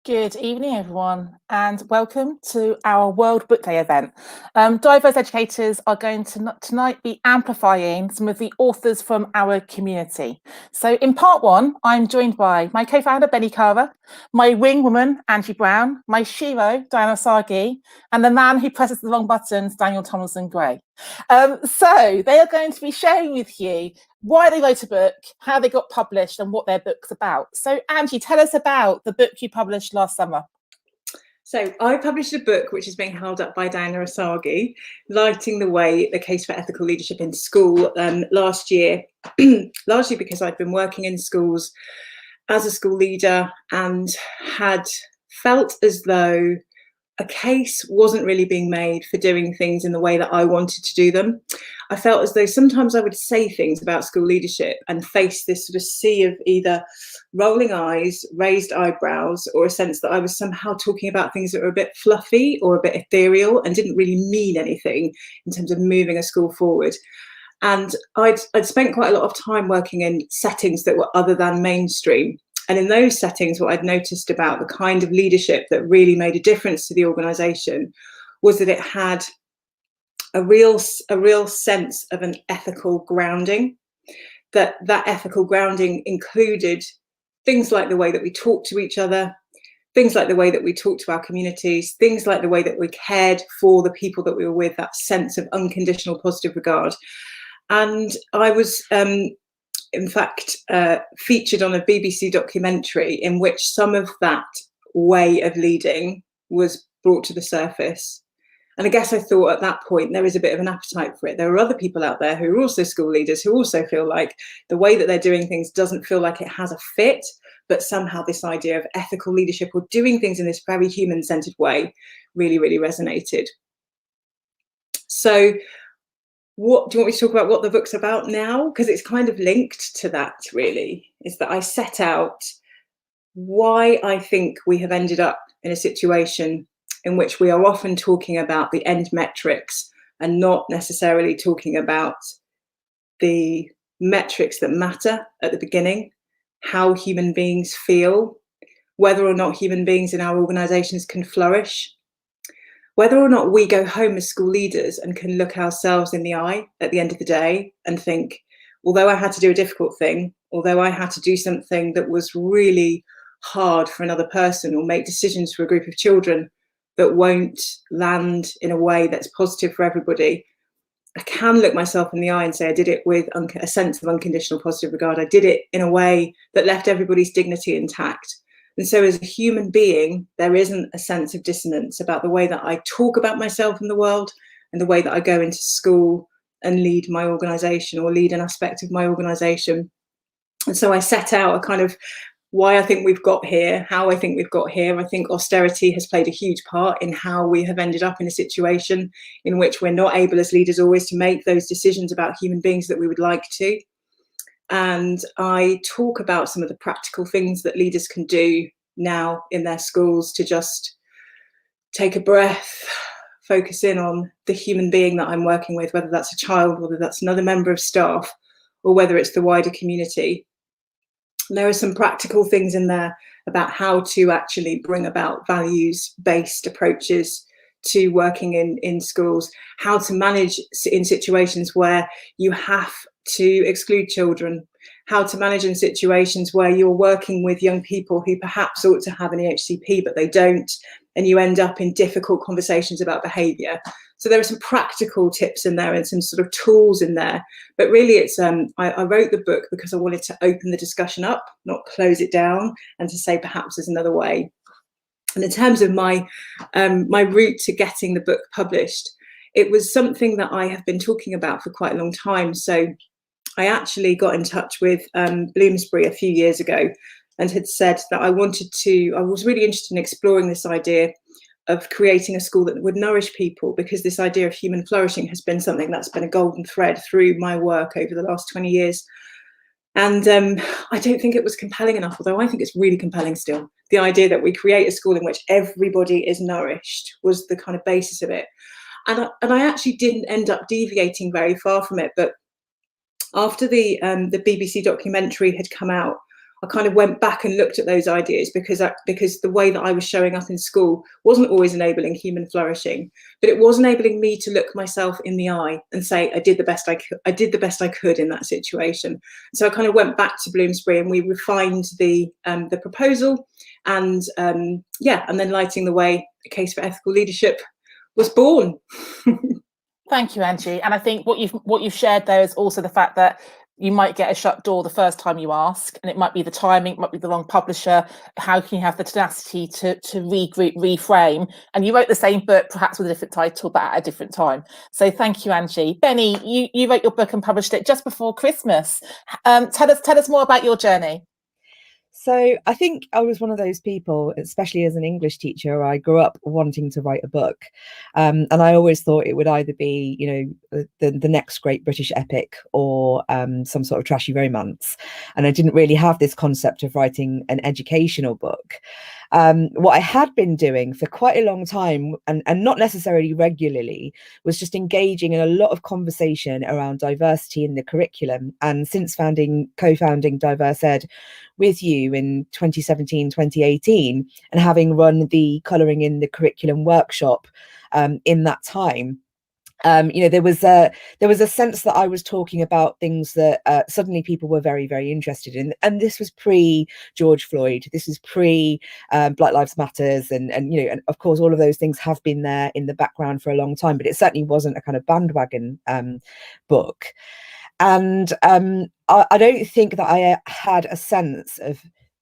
Good evening, everyone, and welcome to our World Book Day event. Diverse educators are going to tonight be amplifying some of the authors from our community. So in part one, I'm joined by my co-founder, Benny Carver, my wing woman, Angie Brown, my shiro, Diana Sagi, and the man who presses the long buttons, Daniel Tomlinson Gray. So they are going to be sharing with you why they wrote a book, how they got published, and what their book's about. So Angie, tell us about the book you published last summer. So I published a book which is being held up by Diana Asagi, Lighting the Way, The Case for Ethical Leadership in School, last year, largely because I'd been working in schools as a school leader and had felt as though a case wasn't really being made for doing things in the way that I wanted to do them. I felt as though sometimes I would say things about school leadership and face this sort of sea of either rolling eyes, raised eyebrows, or a sense that I was somehow talking about things that were a bit fluffy or a bit ethereal and didn't really mean anything in terms of moving a school forward. And I'd spent quite a lot of time working in settings that were other than mainstream. And in those settings, what I'd noticed about the kind of leadership that really made a difference to the organisation was that it had a real sense of an ethical grounding, that ethical grounding included things like the way that we talk to each other, things like the way that we talk to our communities, things like the way that we cared for the people that we were with, that sense of unconditional positive regard. And I was in fact, featured on a BBC documentary in which some of that way of leading was brought to the surface. And I guess I thought at that point, there is a bit of an appetite for it. There are other people out there who are also school leaders who also feel like the way that they're doing things doesn't feel like it has a fit, but somehow this idea of ethical leadership or doing things in this very human-centered way really, really resonated. So what do you want me to talk about what the book's about now? Because it's kind of linked to that, really, is that I set out why I think we have ended up in a situation in which we are often talking about the end metrics and not necessarily talking about the metrics that matter at the beginning, how human beings feel, whether or not human beings in our organisations can flourish, whether or not we go home as school leaders and can look ourselves in the eye at the end of the day and think, although I had to do a difficult thing, although I had to do something that was really hard for another person or make decisions for a group of children that won't land in a way that's positive for everybody, I can look myself in the eye and say I did it with a sense of unconditional positive regard. I did it in a way that left everybody's dignity intact. And so as a human being, there isn't a sense of dissonance about the way that I talk about myself in the world and the way that I go into school and lead my organisation or lead an aspect of my organisation. And so I set out a kind of why I think we've got here, how I think we've got here. I think austerity has played a huge part in how we have ended up in a situation in which we're not able as leaders always to make those decisions about human beings that we would like to. And I talk about some of the practical things that leaders can do now in their schools to just take a breath, focus in on the human being that I'm working with, whether that's a child, whether that's another member of staff, or whether it's the wider community. And there are some practical things in there about how to actually bring about values-based approaches to working in schools, how to manage in situations where you have to exclude children, how to manage in situations where you're working with young people who perhaps ought to have an EHCP, but they don't, and you end up in difficult conversations about behaviour. So there are some practical tips in there and some sort of tools in there. But really it's, I wrote the book because I wanted to open the discussion up, not close it down, and to say perhaps there's another way. And in terms of my route to getting the book published, it was something that I have been talking about for quite a long time. So I actually got in touch with Bloomsbury a few years ago and had said that I was really interested in exploring this idea of creating a school that would nourish people, because this idea of human flourishing has been something that's been a golden thread through my work over the last 20 years. And I don't think it was compelling enough, although I think it's really compelling still. The idea that we create a school in which everybody is nourished was the kind of basis of it. And I actually didn't end up deviating very far from it. But after the BBC documentary had come out, I kind of went back and looked at those ideas because the way that I was showing up in school wasn't always enabling human flourishing, but it was enabling me to look myself in the eye and say I did the best I could. I did the best I could in that situation. So I kind of went back to Bloomsbury and we refined the proposal, and and then Lighting the Way: A Case for Ethical Leadership was born. Thank you, Angie. And I think what you've shared there is also the fact that you might get a shut door the first time you ask, and it might be the timing, it might be the wrong publisher. How can you have the tenacity to regroup, reframe? And you wrote the same book, perhaps with a different title, but at a different time. So thank you, Angie. Benny, you wrote your book and published it just before Christmas. Tell us more about your journey. So I think I was one of those people, especially as an English teacher, I grew up wanting to write a book. And I always thought it would either be, the next great British epic or some sort of trashy romance. And I didn't really have this concept of writing an educational book. What I had been doing for quite a long time, and not necessarily regularly, was just engaging in a lot of conversation around diversity in the curriculum. And since co-founding Diverse Ed with you in 2017, 2018, and having run the Colouring in the Curriculum workshop in that time, there was a sense that I was talking about things that suddenly people were very, very interested in. And this was pre George Floyd. This is pre Black Lives Matters, and of course all of those things have been there in the background for a long time, but it certainly wasn't a kind of bandwagon book. And I don't think that I had a sense of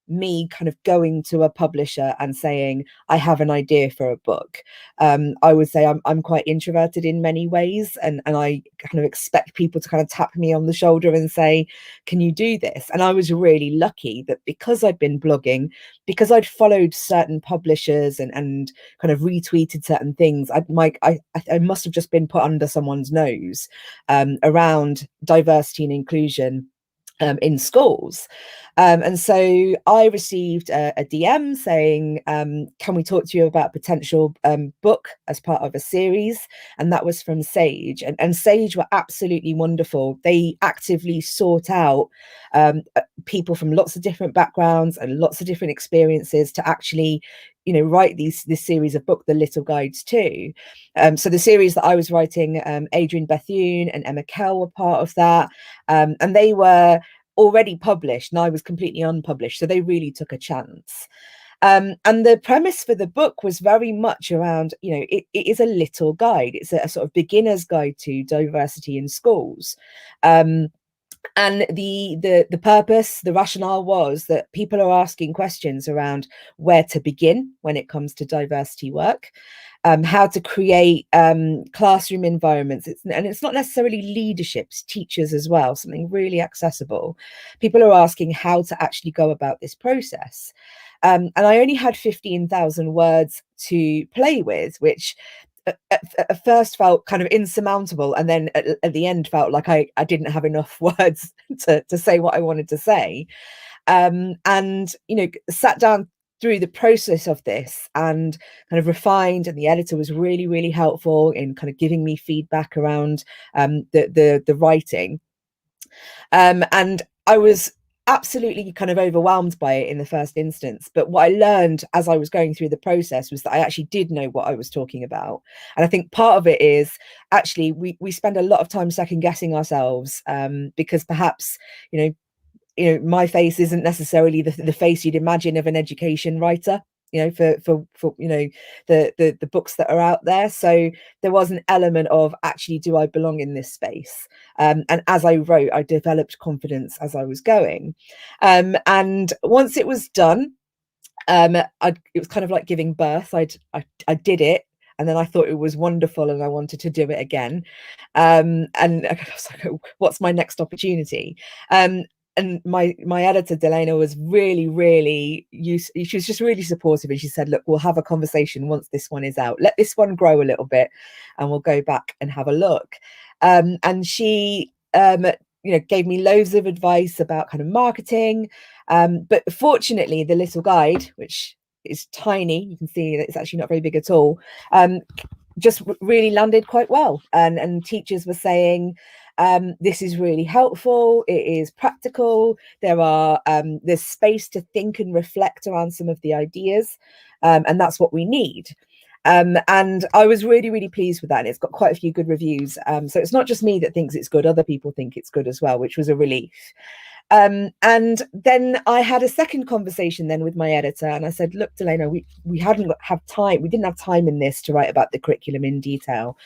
me kind of going to a publisher and saying, I have an idea for a book. I would say I'm quite introverted in many ways, and I kind of expect people to kind of tap me on the shoulder and say, can you do this? And I was really lucky that because I'd been blogging, because I'd followed certain publishers and kind of retweeted certain things, I must have just been put under someone's nose around diversity and inclusion in schools. And so I received a DM saying, can we talk to you about a potential book as part of a series? And that was from Sage. And Sage were absolutely wonderful. They actively sought out people from lots of different backgrounds and lots of different experiences to actually write this series of book, The Little Guides Too. So the series that I was writing, Adrian Bethune and Emma Kell were part of that. And they were already published and I was completely unpublished. So they really took a chance. And the premise for the book was very much around, it is a little guide. It's a sort of beginner's guide to diversity in schools. And the purpose, the rationale was that people are asking questions around where to begin when it comes to diversity work, how to create classroom environments. It's not necessarily leaderships, teachers as well, something really accessible. People are asking how to actually go about this process. And I only had 15,000 words to play with, which at first felt kind of insurmountable, and then at the end felt like I didn't have enough words to say what I wanted to say, and sat down through the process of this and kind of refined, and the editor was really, really helpful in kind of giving me feedback around the writing, and I was absolutely kind of overwhelmed by it in the first instance. But what I learned as I was going through the process was that I actually did know what I was talking about. And I think part of it is actually we spend a lot of time second guessing ourselves, because perhaps, my face isn't necessarily the face you'd imagine of an education writer, for the books that are out there. So there was an element of actually, do I belong in this space? And as I wrote, I developed confidence as I was going. And once it was done, it was kind of like giving birth. I did it. And then I thought it was wonderful and I wanted to do it again. And I was like, what's my next opportunity? And my editor, Delena, was really, really she was just really supportive. And she said, look, we'll have a conversation once this one is out. Let this one grow a little bit and we'll go back and have a look. And she, gave me loads of advice about kind of marketing. But fortunately, the little guide, which is tiny, you can see that it's actually not very big at all, just really landed quite well. And teachers were saying, This is really helpful. It is practical. There's space to think and reflect around some of the ideas, and that's what we need. And I was really, really pleased with that. And it's got quite a few good reviews. So it's not just me that thinks it's good. Other people think it's good as well, which was a relief. And then I had a second conversation then with my editor, and I said, look, Delena, we didn't have time in this to write about the curriculum in detail.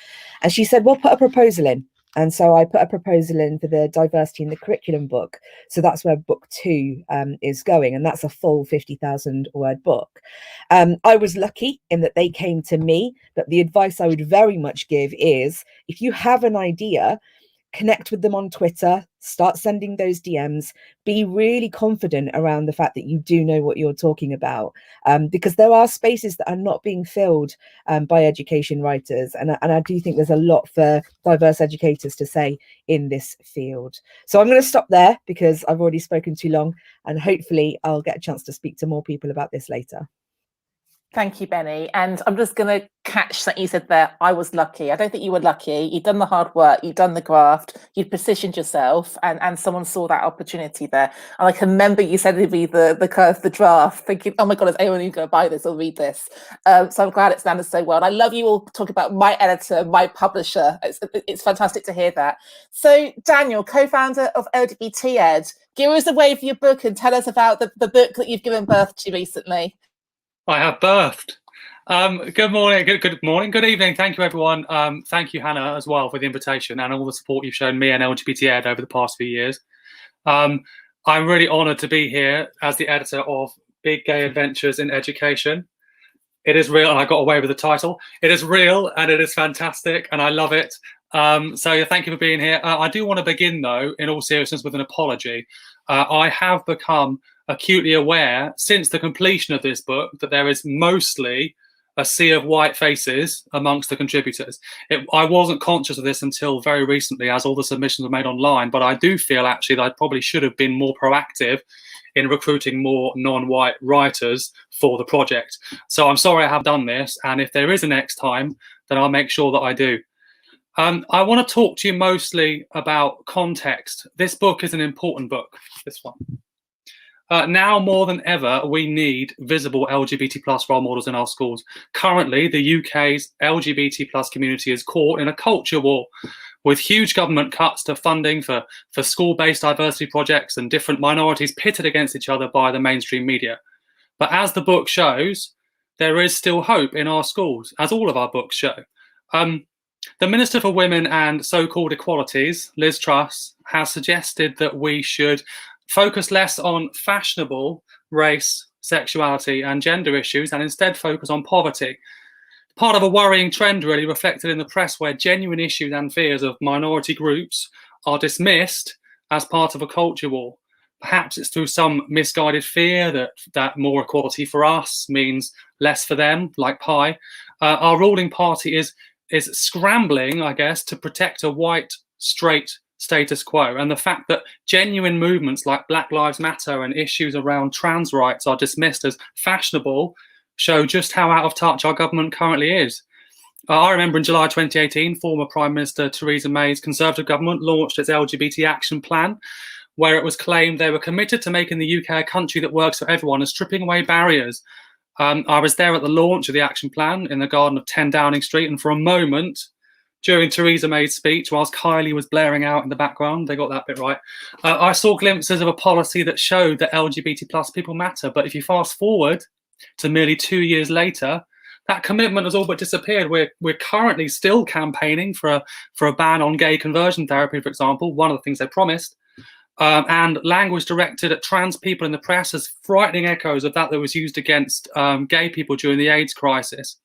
And she said, well, put a proposal in. And so I put a proposal in for the diversity in the curriculum book. So that's where book 2 is going. And that's a full 50,000 word book. I was lucky in that they came to me, but the advice I would very much give is, if you have an idea, connect with them on Twitter, start sending those DMs, be really confident around the fact that you do know what you're talking about, because there are spaces that are not being filled by education writers. And I do think there's a lot for diverse educators to say in this field. So I'm going to stop there because I've already spoken too long, and hopefully I'll get a chance to speak to more people about this later. Thank you, Benny. And I'm just going to catch that you said there, I was lucky. I don't think you were lucky. You've done the hard work. You've done the graft. You've positioned yourself, and someone saw that opportunity there. And I can remember you sending me the draft, thinking, oh my God, is anyone who's going to buy this or read this? So I'm glad it's landed so well. And I love you all talking about my editor, my publisher. It's fantastic to hear that. So Daniel, co-founder of LGBT Ed, give us a wave of your book and tell us about the book that you've given birth to recently. I have birthed. Good morning, good morning, good evening. Thank you, everyone. Thank you, Hannah, as well, for the invitation and all the support you've shown me and LGBT Ed over the past few years. I'm really honoured to be here as the editor of Big Gay Adventures in Education. It is real, and I got away with the title. It is real, and it is fantastic, and I love it. So yeah, thank you for being here. I do want to begin, though, in all seriousness, with an apology. I have become acutely aware since the completion of this book that there is mostly a sea of white faces amongst the contributors. I wasn't conscious of this until very recently, as all the submissions were made online, but I do feel actually that I probably should have been more proactive in recruiting more non-white writers for the project. So I'm sorry I have done this, and if there is a next time, then I'll make sure that I do. I want to talk to you mostly about context. This book is an important book, this one. Now more than ever, we need visible LGBT plus role models in our schools. Currently, the UK's LGBT plus community is caught in a culture war with huge government cuts to funding for school-based diversity projects and different minorities pitted against each other by the mainstream media. But as the book shows, there is still hope in our schools, as all of our books show. The Minister for Women and So-Called Equalities, Liz Truss, has suggested that we should focus less on fashionable race, sexuality and gender issues and instead focus on poverty. Part of a worrying trend really reflected in the press, where genuine issues and fears of minority groups are dismissed as part of a culture war. Perhaps it's through some misguided fear that more equality for us means less for them, like pie. Our ruling party is scrambling, I guess, to protect a white, straight status quo, and the fact that genuine movements like Black Lives Matter and issues around trans rights are dismissed as fashionable show just how out of touch our government currently is. I remember in July 2018, former Prime Minister Theresa May's Conservative government launched its LGBT Action Plan, where it was claimed they were committed to making the UK a country that works for everyone and stripping away barriers. I was there at the launch of the Action Plan in the garden of 10 Downing Street, and for a moment, during Theresa May's speech, whilst Kylie was blaring out in the background, they got that bit right, I saw glimpses of a policy that showed that LGBT plus people matter. But if you fast forward to merely 2 years later, that commitment has all but disappeared. We're currently still campaigning for a ban on gay conversion therapy, for example, one of the things they promised. And language directed at trans people in the press has frightening echoes of that was used against gay people during the AIDS crisis.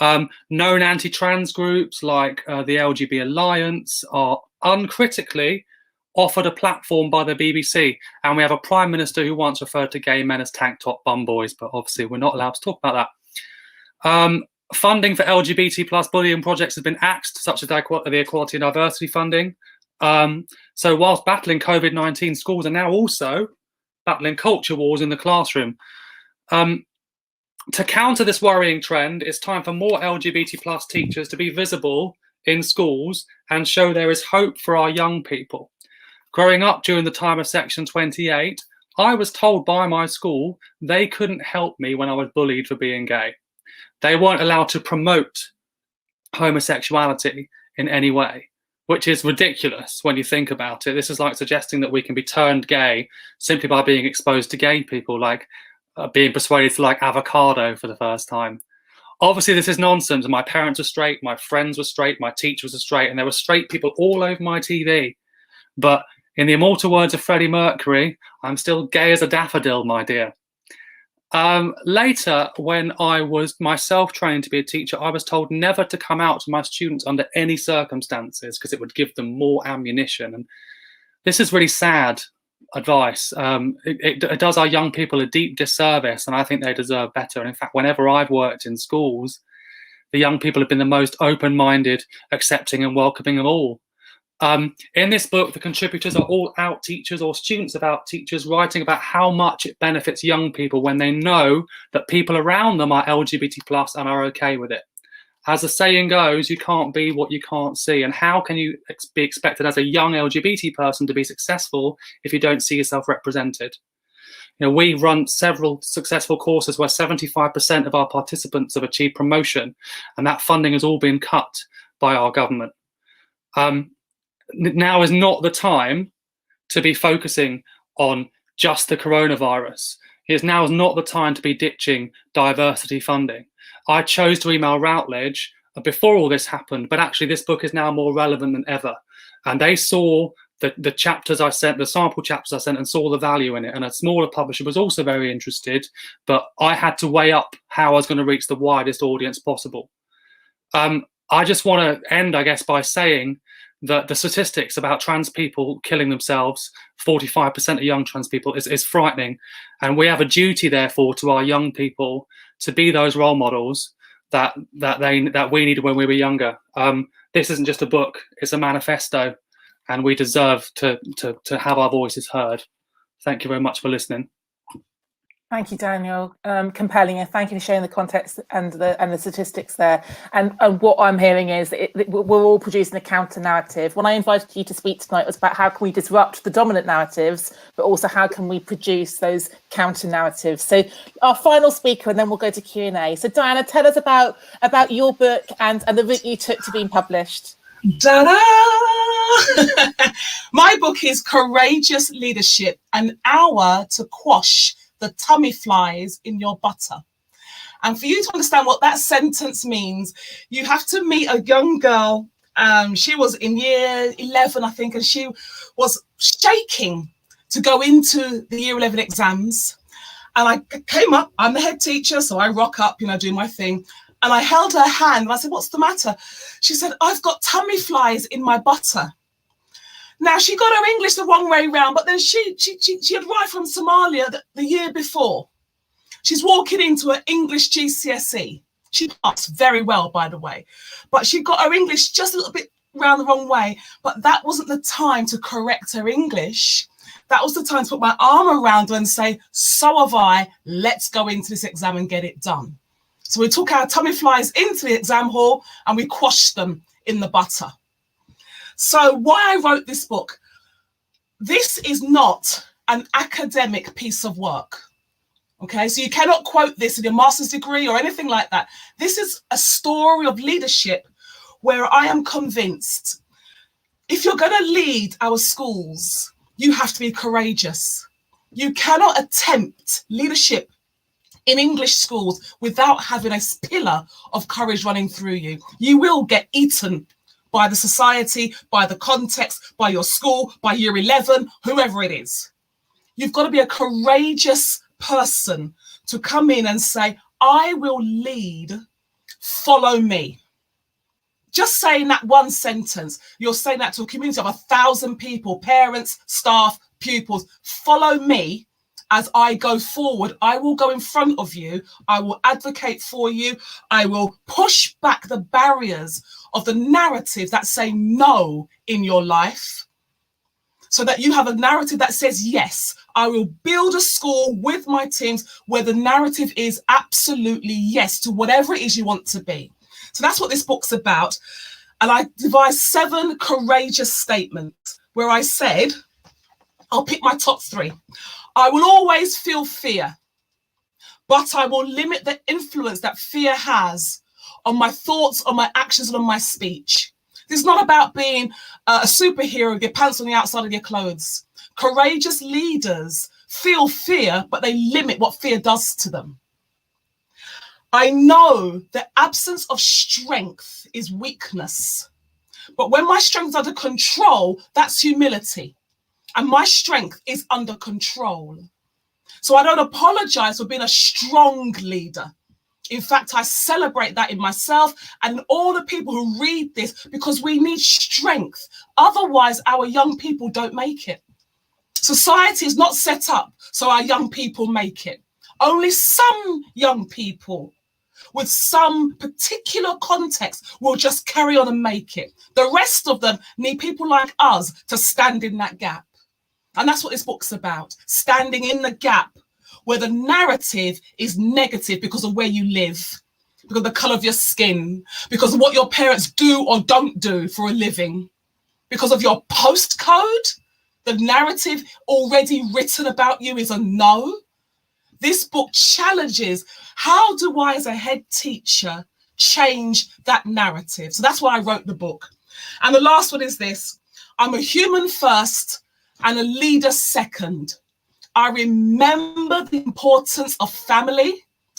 Known anti-trans groups like the LGB Alliance are uncritically offered a platform by the BBC, and we have a Prime Minister who once referred to gay men as tank top bum boys, but obviously we're not allowed to talk about that. Funding for LGBT plus bullying projects has been axed, such as the Equality and Diversity funding. So whilst battling COVID-19, schools are now also battling culture wars in the classroom. To counter this worrying trend, it's time for more LGBT plus teachers to be visible in schools and show there is hope for our young people. Growing up during the time of Section 28, I was told by my school they couldn't help me when I was bullied for being gay. They weren't allowed to promote homosexuality in any way, which is ridiculous when you think about it. This is like suggesting that we can be turned gay simply by being exposed to gay people, like being persuaded to like avocado for the first time. Obviously, this is nonsense. My parents were straight, my friends were straight, my teachers were straight, and there were straight people all over my TV. But in the immortal words of Freddie Mercury, I'm still gay as a daffodil, my dear. Later, when I was myself trained to be a teacher, I was told never to come out to my students under any circumstances because it would give them more ammunition. And this is really sad advice. It does our young people a deep disservice, and I think they deserve better. And in fact, whenever I've worked in schools, the young people have been the most open-minded, accepting and welcoming of all. In this book, the contributors are all out teachers or students of out teachers, writing about how much it benefits young people when they know that people around them are LGBT plus and are okay with it. As the saying goes, you can't be what you can't see. And how can you be expected as a young LGBT person to be successful if you don't see yourself represented? You know, we run several successful courses where 75% of our participants have achieved promotion, and that funding has all been cut by our government. Now is not the time to be focusing on just the coronavirus. Now is not the time to be ditching diversity funding. I chose to email Routledge before all this happened, but actually this book is now more relevant than ever. And they saw the chapters I sent, the sample chapters I sent, and saw the value in it. And a smaller publisher was also very interested, but I had to weigh up how I was going to reach the widest audience possible. I just want to end, I guess, by saying that the statistics about trans people killing themselves, 45% of young trans people, is frightening. And we have a duty, therefore, to our young people to be those role models that we needed when we were younger. This isn't just a book, it's a manifesto, and we deserve to have our voices heard. Thank you very much for listening. Thank you, Daniel. Compelling, and thank you for sharing the context and the statistics there. And what I'm hearing is that we're all producing a counter narrative. When I invited you to speak tonight, it was about how can we disrupt the dominant narratives, but also how can we produce those counter narratives. So our final speaker, and then we'll go to Q&A. So Diana, tell us about your book and the route you took to being published. Ta-da! My book is Courageous Leadership, an hour to quash the tummy flies in your butter. And for you to understand what that sentence means, you have to meet a young girl. She was in year 11, I think, and she was shaking to go into the year 11 exams. And I came up, I'm the head teacher, so I rock up, do my thing. And I held her hand and I said, "What's the matter?" She said, "I've got tummy flies in my butter." Now, she got her English the wrong way round, but then she had arrived from Somalia the year before. She's walking into an English GCSE. She passed very well, by the way, but she got her English just a little bit round the wrong way. But that wasn't the time to correct her English. That was the time to put my arm around her and say, "So have I, let's go into this exam and get it done." So we took our tummy flies into the exam hall and we quashed them in the butter. So why I wrote this book, this is not an academic piece of work. Okay, so you cannot quote this in your master's degree or anything like that. This is a story of leadership where I am convinced if you're going to lead our schools, you have to be courageous. You cannot attempt leadership in English schools without having a pillar of courage running through you. You will get eaten by the society, by the context, by your school, by year 11, whoever it is. You've got to be a courageous person to come in and say, "I will lead, follow me." Just saying that one sentence, you're saying that to a community of 1,000 people, parents, staff, pupils. Follow me as I go forward. I will go in front of you. I will advocate for you. I will push back the barriers of the narratives that say no in your life, so that you have a narrative that says, yes, I will build a school with my teams where the narrative is absolutely yes to whatever it is you want to be. So that's what this book's about. And I devised 7 courageous statements where I said, I'll pick my top 3. I will always feel fear, but I will limit the influence that fear has on my thoughts, on my actions, and on my speech. This is not about being a superhero with your pants on the outside of your clothes. Courageous leaders feel fear, but they limit what fear does to them. I know the absence of strength is weakness, but when my strength is under control, that's humility. And my strength is under control. So I don't apologize for being a strong leader. In fact, I celebrate that in myself and all the people who read this, because we need strength. Otherwise, our young people don't make it. Society is not set up so our young people make it. Only some young people with some particular context will just carry on and make it. The rest of them need people like us to stand in that gap. And that's what this book's about, standing in the gap where the narrative is negative because of where you live, because of the colour of your skin, because of what your parents do or don't do for a living, because of your postcode. The narrative already written about you is a no. This book challenges, how do I as a head teacher change that narrative? So that's why I wrote the book. And the last one is this: I'm a human first and a leader second. I remember the importance of family,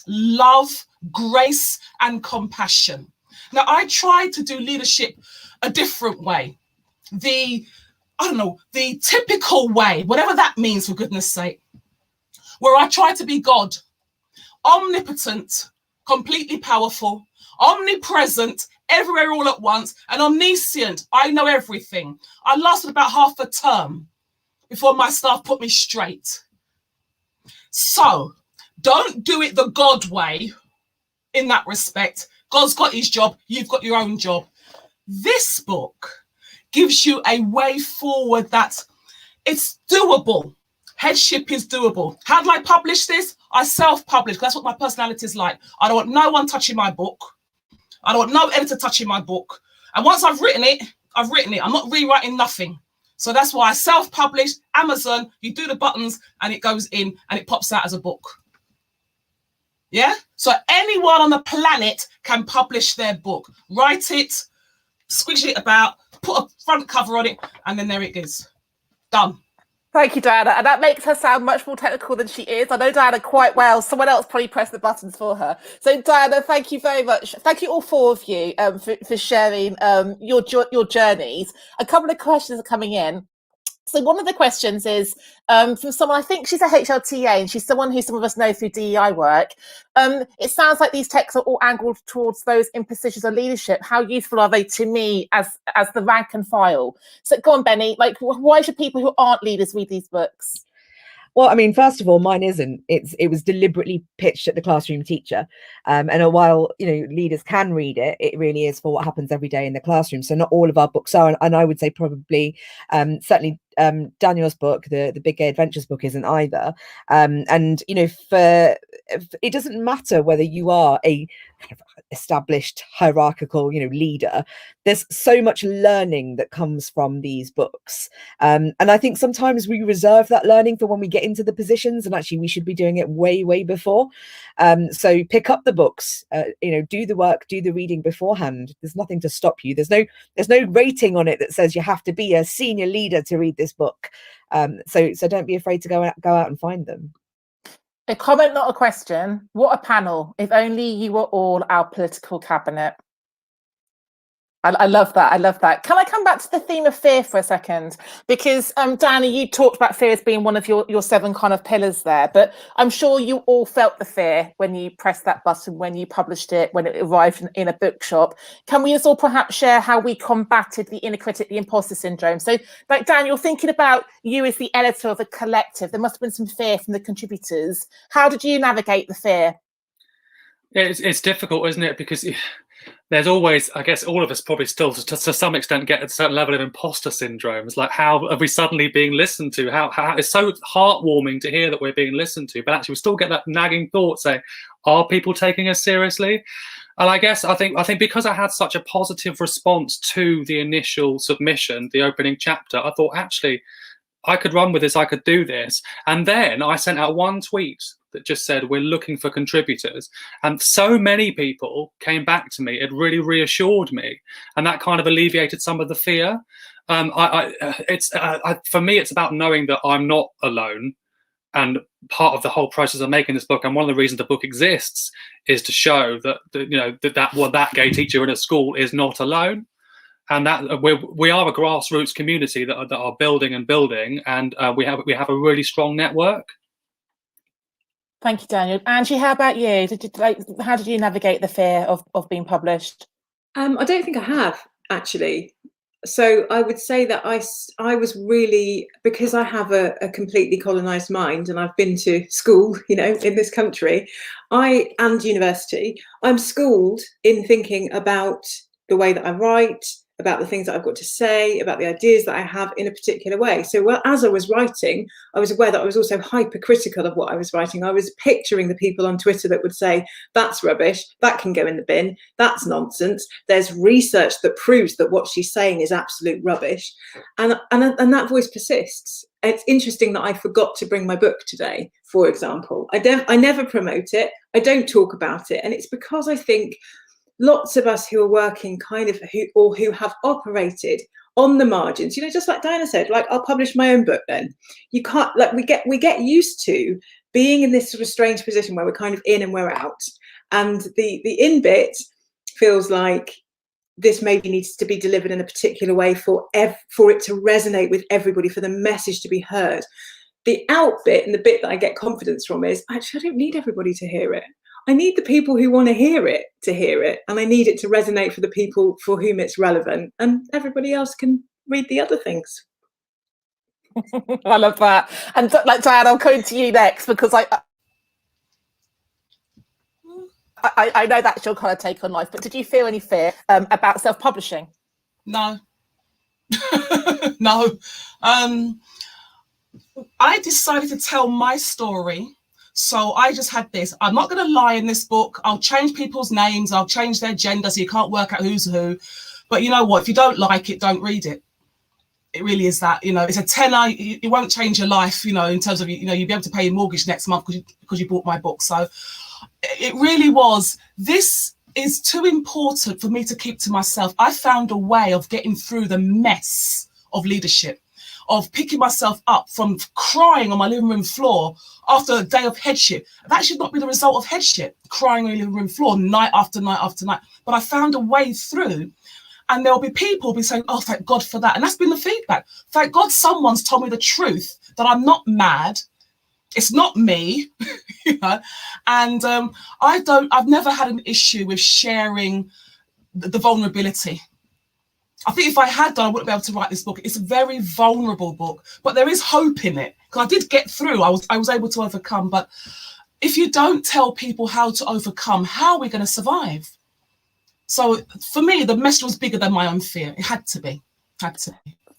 love, grace, and compassion. Now, I tried to do leadership a different way. The typical way, whatever that means, for goodness sake, where I try to be God, omnipotent, completely powerful, omnipresent, everywhere all at once, and omniscient. I know everything. I lasted about half a term before my staff put me straight. So don't do it the God way in that respect. God's got his job, you've got your own job. This book gives you a way forward that it's doable. Headship is doable. How do I publish this? I self-publish. That's what my personality is like. I don't want no one touching my book. I don't want no editor touching my book. And once I've written it, I've written it. I'm not rewriting nothing. So that's why I self-publish. Amazon, you do the buttons and it goes in and it pops out as a book. Yeah? So anyone on the planet can publish their book. Write it, squish it about, put a front cover on it, and then there it is. Done. Thank you, Diana. And that makes her sound much more technical than she is. I know Diana quite well. Someone else probably pressed the buttons for her. So, Diana, thank you very much. Thank you all 4 of you for sharing your journeys. A couple of questions are coming in. So one of the questions is from someone, I think she's a HLTA, and she's someone who some of us know through DEI work. It sounds like these texts are all angled towards those in positions of leadership. How useful are they to me as the rank and file? So go on, Benny, like, why should people who aren't leaders read these books? Well, I mean, first of all, mine isn't. It was deliberately pitched at the classroom teacher. And while, leaders can read it, it really is for what happens every day in the classroom. So not all of our books are. And I would say probably, certainly Daniel's book, the Big Gay Adventures book, isn't either. It doesn't matter whether you are a kind of established hierarchical, leader. There's so much learning that comes from these books. And I think sometimes we reserve that learning for when we get into the positions, and actually we should be doing it way, way before. So pick up the books, do the work, do the reading beforehand. There's nothing to stop you. There's no rating on it that says you have to be a senior leader to read this book. So don't be afraid to go out and find them. A comment, not a question. What a panel. If only you were all our political cabinet. I love that. I love that. Can I come back to the theme of fear for a second? Because Diana, you talked about fear as being one of your 7 kind of pillars there, but I'm sure you all felt the fear when you pressed that button, when you published it, when it arrived in a bookshop. Can we just all perhaps share how we combated the inner critic, the imposter syndrome? So, like, Dan, you're thinking about you as the editor of a collective. There must have been some fear from the contributors. How did you navigate the fear? It's difficult, isn't it? Because there's always, I guess all of us probably still to some extent get a certain level of imposter syndrome. It's like, how are we suddenly being listened to? How it's so heartwarming to hear that we're being listened to, but actually we still get that nagging thought saying, are people taking us seriously? And I think because I had such a positive response to the initial submission, the opening chapter, I thought, actually, I could run with this, I could do this. And then I sent out one tweet that just said, we're looking for contributors. And so many people came back to me. It really reassured me. And that kind of alleviated some of the fear. For me, it's about knowing that I'm not alone. And part of the whole process of making this book, and one of the reasons the book exists, is to show that that gay teacher in a school is not alone. And that we are a grassroots community that are building and building, and we have a really strong network. Thank you, Daniel. Angie, how about you? How did you navigate the fear of being published? I don't think I have, actually. So I would say that I was really, because I have a completely colonized mind, and I've been to school, in this country, and university, I'm schooled in thinking about the way that I write, about the things that I've got to say, about the ideas that I have in a particular way. So as I was writing, I was aware that I was also hypercritical of what I was writing. I was picturing the people on Twitter that would say, that's rubbish, that can go in the bin, that's nonsense. There's research that proves that what she's saying is absolute rubbish. And that voice persists. It's interesting that I forgot to bring my book today, for example. I never promote it. I don't talk about it. And it's because I think lots of us who are working who have operated on the margins, just like Diana said, like, I'll publish my own book then. You can't, like, we get used to being in this sort of strange position where we're kind of in and we're out. And the in bit feels like this maybe needs to be delivered in a particular way for it to resonate with everybody, for the message to be heard. The out bit, and the bit that I get confidence from, is actually, I don't need everybody to hear it. I need the people who want to hear it, and I need it to resonate for the people for whom it's relevant, and everybody else can read the other things. I love that. And like, Diane, I'll come to you next, because I know that's your kind of take on life, but did you feel any fear about self-publishing? No. No. I decided to tell my story. So I just had this. I'm not going to lie in this book. I'll change people's names. I'll change their gender so you can't work out who's who. But you know what? If you don't like it, don't read it. It really is that. It's a tenner. It won't change your life, in terms of, you'll be able to pay your mortgage next month because you bought my book. So it really was. This is too important for me to keep to myself. I found a way of getting through the mess of leadership, of picking myself up from crying on my living room floor after a day of headship. That should not be the result of headship, crying on your living room floor night after night after night. But I found a way through, and there'll be people be saying, oh, thank God for that. And that's been the feedback. Thank God someone's told me the truth, that I'm not mad. It's not me, And I've never had an issue with sharing the vulnerability. I think if I had done, I wouldn't be able to write this book. It's a very vulnerable book, but there is hope in it. Because I did get through. I was able to overcome. But if you don't tell people how to overcome, how are we going to survive? So for me, the message was bigger than my own fear. It had to be.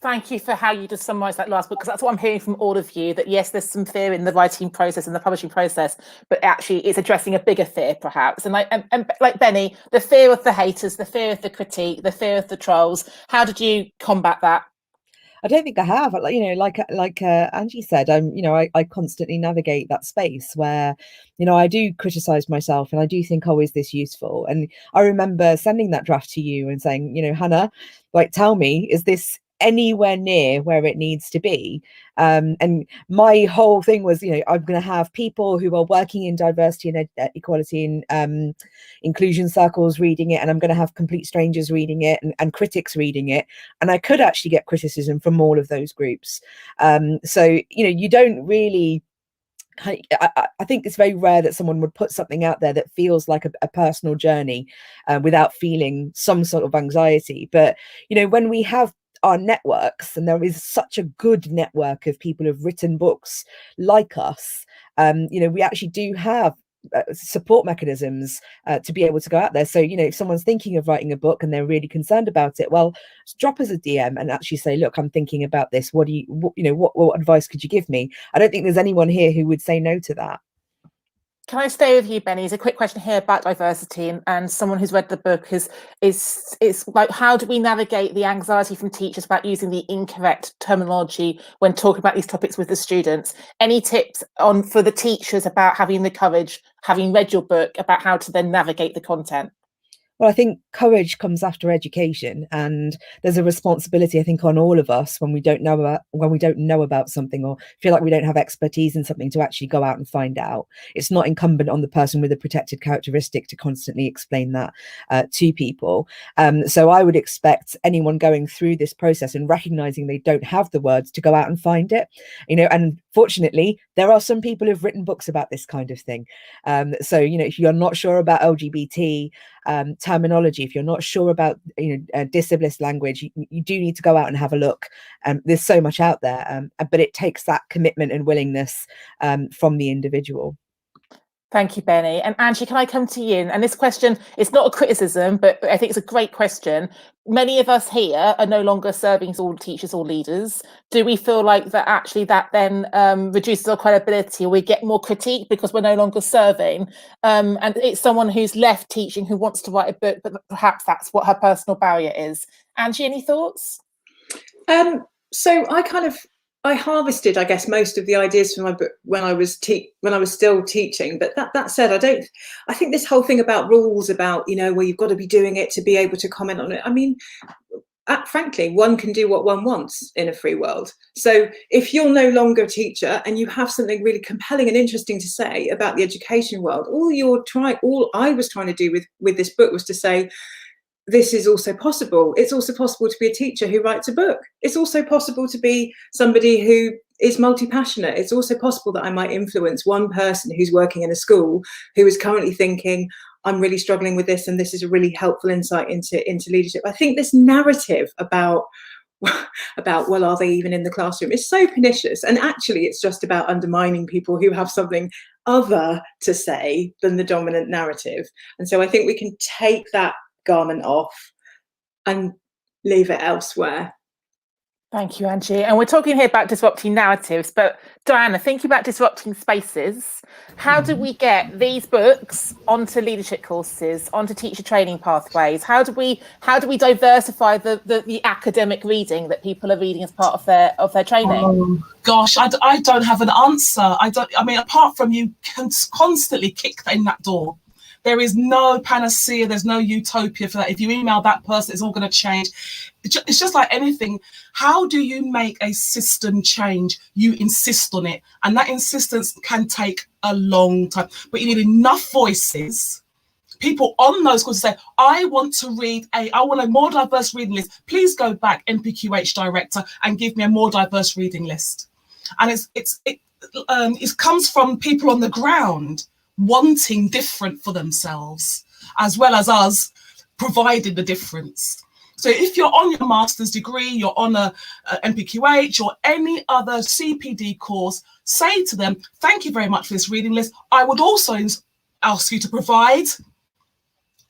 Thank you for how you just summarised that last book, because that's what I'm hearing from all of you, that yes, there's some fear in the writing process and the publishing process, but actually it's addressing a bigger fear, perhaps. And like Benny, the fear of the haters, the fear of the critique, the fear of the trolls. How did you combat that? I don't think I have. Like Angie said, I constantly navigate that space where, I do criticize myself, and I do think, oh, is this useful? And I remember sending that draft to you and saying, Hannah, like, tell me, is this anywhere near where it needs to be? And my whole thing was, I'm going to have people who are working in diversity and equality and inclusion circles reading it, and I'm going to have complete strangers reading it, and critics reading it, and I could actually get criticism from all of those groups. So you don't really, I think it's very rare that someone would put something out there that feels like a personal journey without feeling some sort of anxiety. But when we have our networks, and there is such a good network of people who've written books like us, we actually do have support mechanisms to be able to go out there. So if someone's thinking of writing a book and they're really concerned about it, well, drop us a DM and actually say, look, I'm thinking about this. What advice could you give me? I don't think there's anyone here who would say no to that. Can I stay with you, Benny? It's a quick question here about diversity, and someone who's read the book is like, how do we navigate the anxiety from teachers about using the incorrect terminology when talking about these topics with the students? Any tips for the teachers about having the courage, having read your book, about how to then navigate the content? Well, I think courage comes after education, and there's a responsibility, I think, on all of us when we don't know about something or feel like we don't have expertise in something to actually go out and find out. It's not incumbent on the person with a protected characteristic to constantly explain that to people. So I would expect anyone going through this process and recognizing they don't have the words to go out and find it. And fortunately, there are some people who've written books about this kind of thing. So if you're not sure about LGBT terminology, if you're not sure about disabilist language, you do need to go out and have a look. There's so much out there, but it takes that commitment and willingness from the individual. Thank you, Benny. And Angie, can I come to you? And this question is not a criticism, but I think it's a great question. Many of us here are no longer serving as all teachers or leaders. Do we feel like that actually that then reduces our credibility, or we get more critique because we're no longer serving? And it's someone who's left teaching who wants to write a book, but perhaps that's what her personal barrier is. Angie, any thoughts? So I harvested, I guess, most of the ideas from my book when I was still teaching. But that said, I think this whole thing about rules, about well, you've got to be doing it to be able to comment on it. I mean, frankly, one can do what one wants in a free world. So if you're no longer a teacher and you have something really compelling and interesting to say about the education world, all I was trying to do with this book was to say, this is also possible. It's also possible to be a teacher who writes a book. It's also possible to be somebody who is multi-passionate. It's also possible that I might influence one person who's working in a school who is currently thinking, I'm really struggling with this, and this is a really helpful insight into leadership. I think this narrative about well, are they even in the classroom, is so pernicious, and actually it's just about undermining people who have something other to say than the dominant narrative. And so I think we can take that garment off and leave it elsewhere. Thank you, Angie. And we're talking here about disrupting narratives, but Diana, thinking about disrupting spaces, how do we get these books onto leadership courses, onto teacher training pathways? How do we diversify the academic reading that people are reading as part of their training? Oh, gosh, I don't have an answer. I mean, apart from you constantly kick in that door. There is no panacea. There's no utopia for that. If you email that person, it's all going to change. It's just like anything. How do you make a system change? You insist on it. And that insistence can take a long time. But you need enough voices, people on those courses say, I want a more diverse reading list. Please go back, NPQH director, and give me a more diverse reading list. And it comes from people on the ground wanting different for themselves, as well as us providing the difference. So if you're on your master's degree, you're on a NPQH or any other CPD course, say to them, thank you very much for this reading list. I would also ask you to provide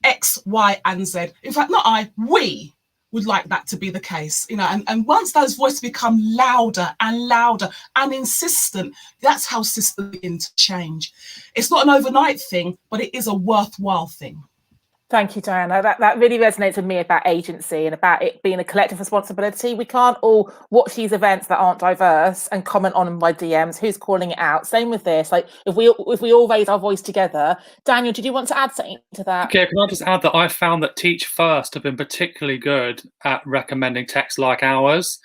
X, Y, and Z. In fact, we would like that to be the case, and once those voices become louder and louder and insistent, that's how systems begin to change. It's not an overnight thing, but it is a worthwhile thing. Thank you, Diana. That really resonates with me about agency and about it being a collective responsibility. We can't all watch these events that aren't diverse and comment on them by DMs. Who's calling it out? Same with this. Like if we all raise our voice together. Daniel, did you want to add something to that? Okay, can I just add that I found that Teach First have been particularly good at recommending texts like ours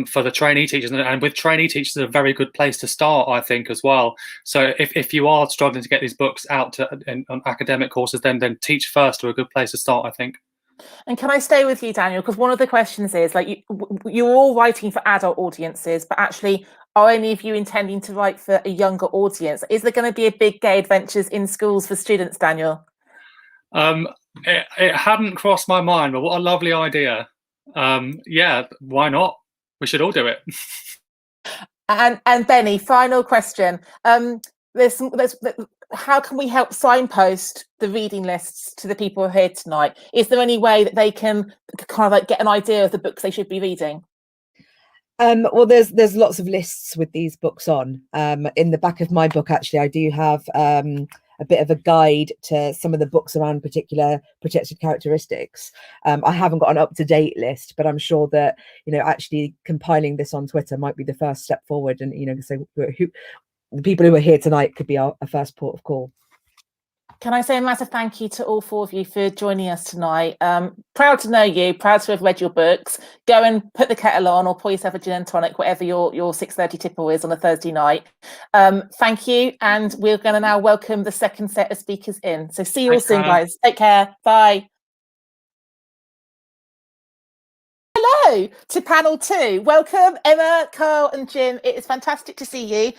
for the trainee teachers, and with trainee teachers, a very good place to start, I think, as well. So if you are struggling to get these books out on academic courses, then Teach First are a good place to start, I think. And can I stay with you, Daniel? Because one of the questions is, like, you're all writing for adult audiences, but actually, are any of you intending to write for a younger audience? Is there going to be a big gay adventures in schools for students, Daniel? It hadn't crossed my mind, but what a lovely idea. Yeah, why not? We should all do it. And Benny, final question. How can we help signpost the reading lists to the people here tonight? Is there any way that they can kind of like get an idea of the books they should be reading? Well, there's lots of lists with these books on. In the back of my book, actually, I do have a bit of a guide to some of the books around particular protected characteristics. I haven't got an up-to-date list, but I'm sure that, you know, actually compiling this on Twitter might be the first step forward. And, you know, so the people who are here tonight could be our first port of call. Can I say a massive thank you to all four of you for joining us tonight? Proud to know you, proud to have read your books. Go and put the kettle on or pour yourself a gin and tonic, whatever your 6:30 tipple is on a Thursday night. Thank you. And we're going to now welcome the second set of speakers in. So see you all soon, guys. Take care. Bye. Hello to panel 2. Welcome, Emma, Carl and Jim. It is fantastic to see you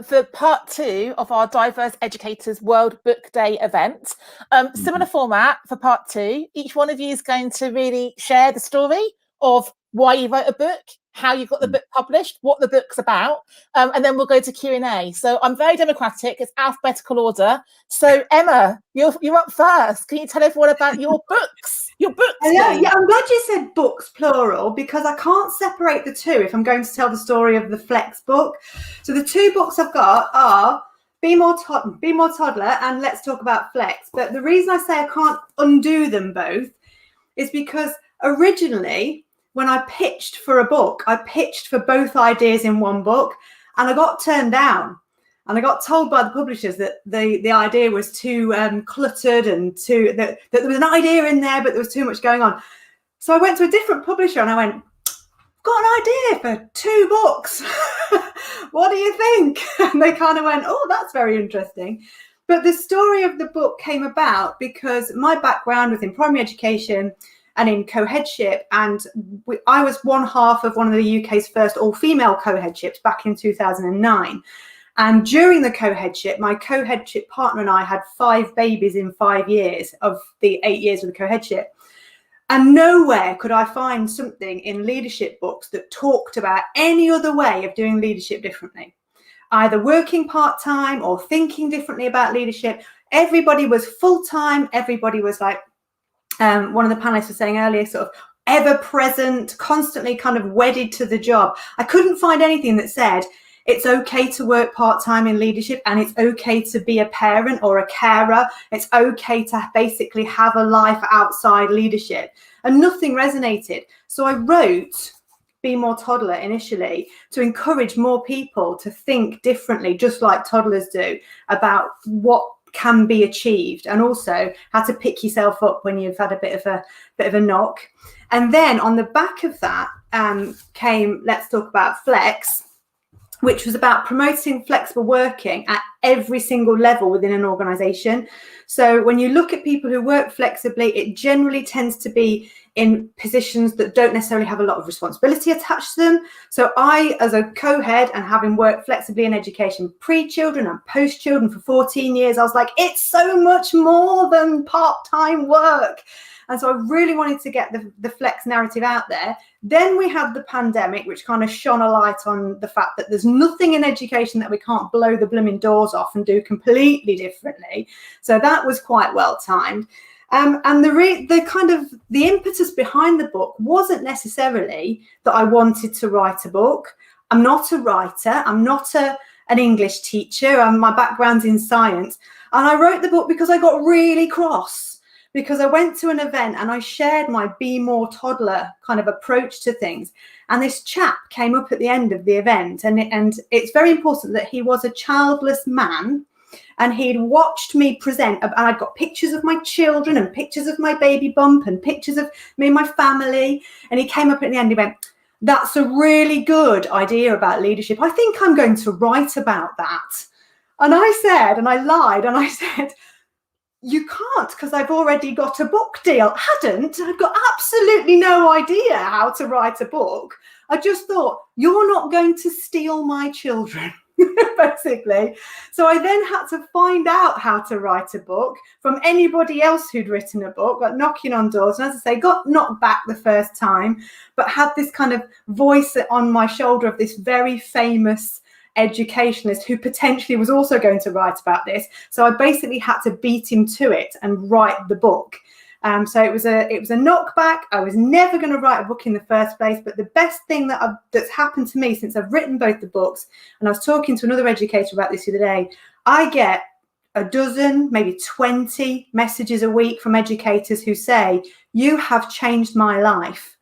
for part 2 of our Diverse Educators World Book Day event. Similar format for part 2. Each one of you is going to really share the story of why you wrote a book, how you got the book published, what the book's about, and then we'll go to Q&A. So I'm very democratic. It's alphabetical order. So Emma, you're up first. Can you tell everyone about your books? Your books. Yeah, I'm glad you said books plural, because I can't separate the two if I'm going to tell the story of the Flex book. So the two books I've got are Be More Toddler and Let's Talk About Flex. But the reason I say I can't undo them both is because originally, when I pitched for a book, I pitched for both ideas in one book, and I got turned down. And I got told by the publishers that the idea was too cluttered and that there was an idea in there, but there was too much going on. So I went to a different publisher and I went, I've got an idea for 2 books. What do you think? And they kind of went, oh, that's very interesting. But the story of the book came about because my background was in primary education and in co-headship, and I was one half of one of the UK's first all-female co-headships back in 2009. And during the co-headship, my co-headship partner and I had 5 babies in 5 years of the 8 years of the co-headship. And nowhere could I find something in leadership books that talked about any other way of doing leadership differently, either working part-time or thinking differently about leadership. Everybody was full-time. Everybody was like, one of the panelists was saying earlier, sort of ever present, constantly kind of wedded to the job. I couldn't find anything that said it's okay to work part-time in leadership and it's okay to be a parent or a carer. It's okay to basically have a life outside leadership, and nothing resonated. So I wrote Be More Toddler initially to encourage more people to think differently, just like toddlers do, about what can be achieved, and also how to pick yourself up when you've had a bit of a knock. And then on the back of that came Let's Talk About Flex, which was about promoting flexible working at every single level within an organization. So when you look at people who work flexibly, it generally tends to be in positions that don't necessarily have a lot of responsibility attached to them. So I, as a co-head and having worked flexibly in education pre-children and post-children for 14 years, I was like, it's so much more than part-time work. And so I really wanted to get the flex narrative out there. Then we had the pandemic, which kind of shone a light on the fact that there's nothing in education that we can't blow the blooming doors off and do completely differently. So that was quite well timed. And the impetus behind the book wasn't necessarily that I wanted to write a book. I'm not a writer. I'm not an English teacher. My background's in science. And I wrote the book because I got really cross, because I went to an event and I shared my Be More Toddler kind of approach to things. And this chap came up at the end of the event, and it's very important that he was a childless man, and he'd watched me present, and I'd got pictures of my children and pictures of my baby bump and pictures of me and my family. And he came up at the end, he went, that's a really good idea about leadership. I think I'm going to write about that. And I said, and I lied, and I said, you can't, because I've already got a book deal. I've got absolutely no idea how to write a book. I just thought, you're not going to steal my children, basically. So I then had to find out how to write a book from anybody else who'd written a book, like knocking on doors. And as I say, got knocked back the first time, but had this kind of voice on my shoulder of this very famous educationalist who potentially was also going to write about this. So I basically had to beat him to it and write the book. So it was a knockback. I was never going to write a book in the first place, but the best thing that's happened to me since I've written both the books, and I was talking to another educator about this the other day, I get a dozen, maybe 20 messages a week from educators who say, you have changed my life.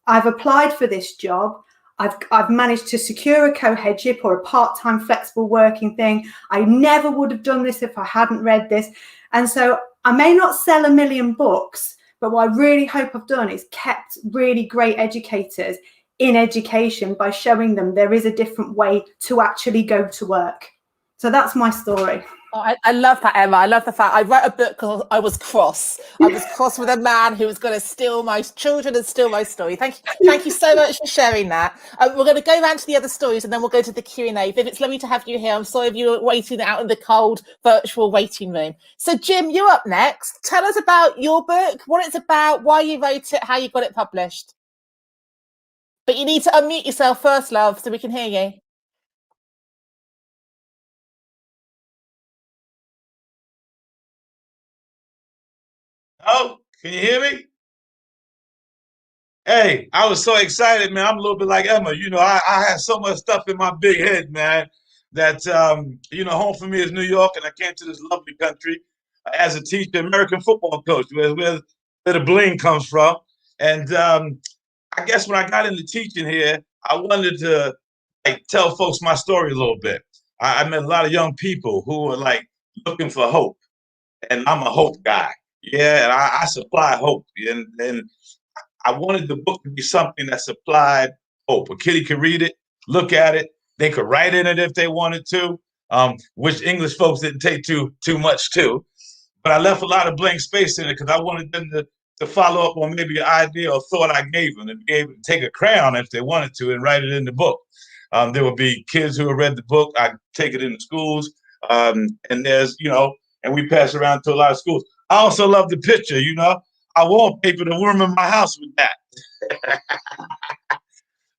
I've applied for this job. I've managed to secure a co-headship or a part-time flexible working thing. I never would have done this if I hadn't read this. And so I may not sell 1 million books, but what I really hope I've done is kept really great educators in education by showing them there is a different way to actually go to work. So that's my story. Oh, I love that, Emma. I love the fact I wrote a book called I Was Cross. I was cross with a man who was going to steal my children and steal my story. Thank you so much for sharing that. We're going to go around to the other stories and then we'll go to the Q&A. Viv, it's lovely to have you here. I'm sorry if you were waiting out in the cold virtual waiting room. So Jim, you're up next. Tell us about your book, what it's about, why you wrote it, how you got it published. But you need to unmute yourself first, love, so we can hear you. Oh, can you hear me? Hey, I was so excited, man. I'm a little bit like Emma. You know, I had so much stuff in my big head, man, that, you know, home for me is New York, and I came to this lovely country as a teacher, American football coach, where the bling comes from. And I guess when I got into teaching here, I wanted to like tell folks my story a little bit. I met a lot of young people who were like looking for hope, and I'm a hope guy. Yeah, and I supply hope, and I wanted the book to be something that supplied hope. A kiddie could read it, look at it, they could write in it if they wanted to, which English folks didn't take too much to. But I left a lot of blank space in it because I wanted them to follow up on maybe an idea or thought I gave them, and be able to take a crayon if they wanted to and write it in the book. There would be kids who had read the book. I'd take it into schools, and there's, you know, and we pass it around to a lot of schools. I also love the picture, you know. I wallpaper the room in my house with that.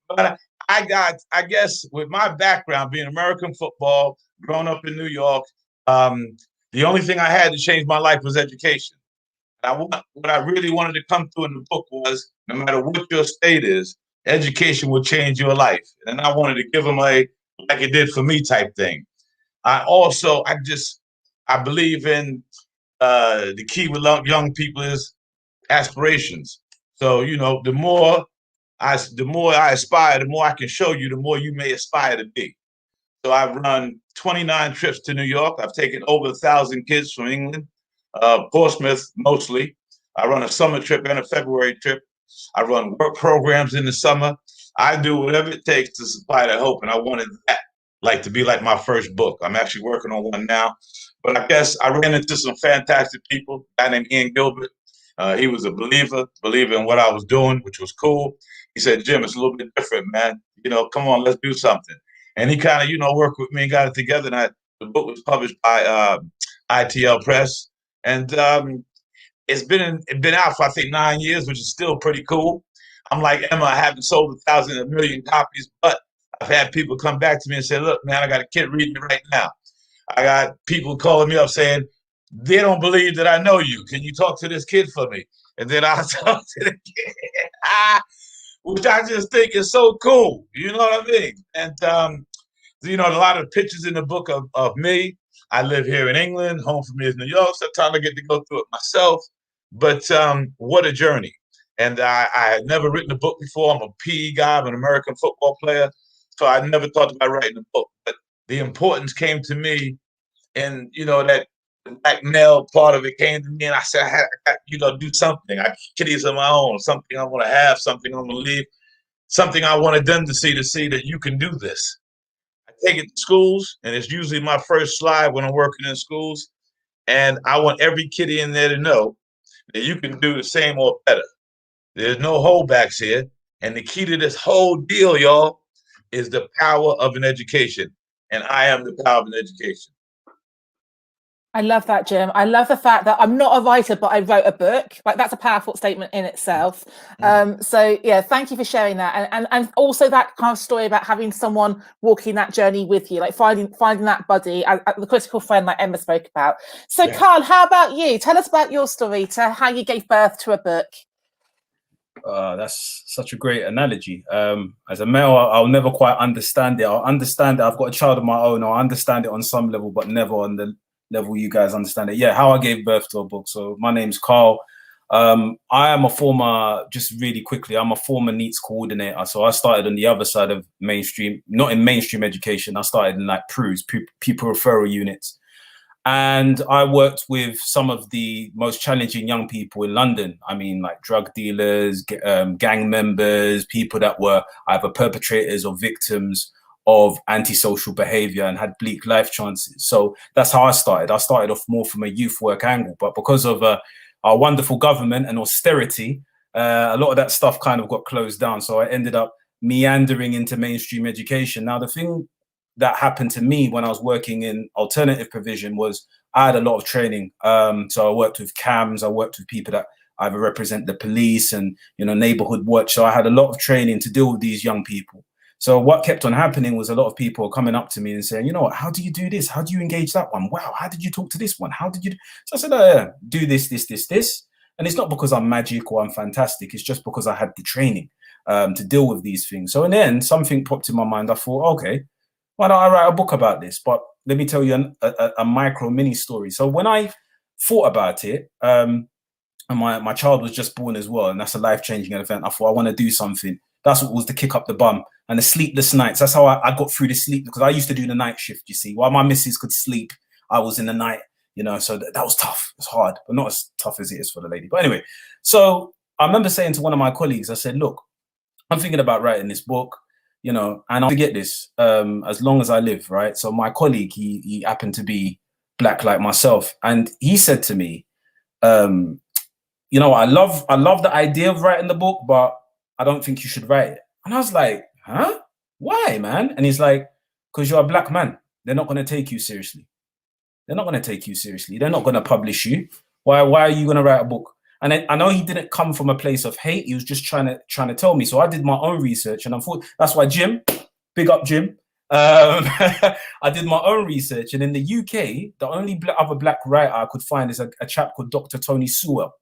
But I guess with my background being American football, growing up in New York, the only thing I had to change my life was education. What I really wanted to come through in the book was, no matter what your state is, education will change your life. And I wanted to give them a, like it did for me type thing. I believe in the key with young people is aspirations. So, you know, the more I aspire, the more I can show you, the more you may aspire to be. So I've run 29 trips to New York. I've taken over 1,000 kids from England, Portsmouth mostly. I run a summer trip and a February trip. I run work programs in the summer. I do whatever it takes to supply that hope, and I wanted that like to be like my first book. I'm actually working on one now. But I guess I ran into some fantastic people. A guy named Ian Gilbert. He was a believer in what I was doing, which was cool. He said, Jim, it's a little bit different, man. You know, come on, let's do something. And he kind of, you know, worked with me and got it together. And the book was published by ITL Press. And it's been out for, I think, 9 years, which is still pretty cool. I'm like Emma, I haven't sold 1,000, 1 million copies, but I've had people come back to me and say, look, man, I got a kid reading it right now. I got people calling me up saying, they don't believe that I know you. Can you talk to this kid for me? And then I'll talk to the kid, which I just think is so cool. You know what I mean? And, you know, a lot of pictures in the book of me. I live here in England. Home for me is New York. Sometimes I get to go through it myself. But what a journey. And I had never written a book before. I'm a PE guy. I'm an American football player. So I never thought about writing a book. But the importance came to me, and, you know, that black male part of it came to me, and I said, I got, you know, do something. I kiddies of my own, something I want to have, something I want to leave, something I wanted them to see that you can do this. I take it to schools, and it's usually my first slide when I'm working in schools. And I want every kiddie in there to know that you can do the same or better. There's no holdbacks here. And the key to this whole deal, y'all, is the power of an education. And I am the power of an education. I love that, Jim. I love the fact that I'm not a writer, but I wrote a book. Like, that's a powerful statement in itself. So yeah, thank you for sharing that, and also that kind of story about having someone walking that journey with you, like finding that buddy, the critical friend, like Emma spoke about. So, Carl, how about you? Tell us about your story to how you gave birth to a book. That's such a great analogy. As a male, I'll never quite understand it. I'll understand that I've got a child of my own. I'll understand it on some level, but never on the level you guys understand it. Yeah, how I gave birth to a book. So my name's Carl. I am a former, just really quickly, I'm a former NEETs coordinator. So I started on the other side of mainstream, not in mainstream education. I started in like PRUs, pupil referral units. And I worked with some of the most challenging young people in London. I mean, like drug dealers, gang members, people that were either perpetrators or victims of antisocial behavior and had bleak life chances. So that's how I started. I started off more from a youth work angle, but because of our wonderful government and austerity, a lot of that stuff kind of got closed down. So I ended up meandering into mainstream education. Now, the thing that happened to me when I was working in alternative provision was I had a lot of training. So I worked with CAMs, I worked with people that either represent the police and, you know, neighborhood watch. So I had a lot of training to deal with these young people. So what kept on happening was a lot of people coming up to me and saying, you know what, how do you do this? How do you engage that one? Wow, how did you talk to this one? How did you? So I said, oh, yeah, do this. And it's not because I'm magic or I'm fantastic. It's just because I had the training to deal with these things. So in the end, something popped in my mind. I thought, okay, why don't I write a book about this? But let me tell you a micro mini story. So when I thought about it, and my child was just born as well, and that's a life-changing event, I thought I want to do something. That's what was the kick up the bum and the sleepless nights. That's how I got through the sleep, because I used to do the night shift, you see. While my missus could sleep, I was in the night, you know, so that was tough. It's hard, but not as tough as it is for the lady. But anyway, so I remember saying to one of my colleagues, I said, look, I'm thinking about writing this book, you know, and I'll forget this as long as I live, right? So my colleague, he happened to be black like myself. And he said to me, you know, I love the idea of writing the book, but I don't think you should write it. And I was like, huh? Why, man? And he's like, because you're a black man. They're not going to take you seriously. They're not going to take you seriously. They're not going to publish you. Why are you going to write a book? And I know he didn't come from a place of hate. He was just trying to tell me. So I did my own research, and I thought that's why Jim, big up Jim. I did my own research, and in the UK, the only other black writer I could find is a chap called Dr. Tony Sewell,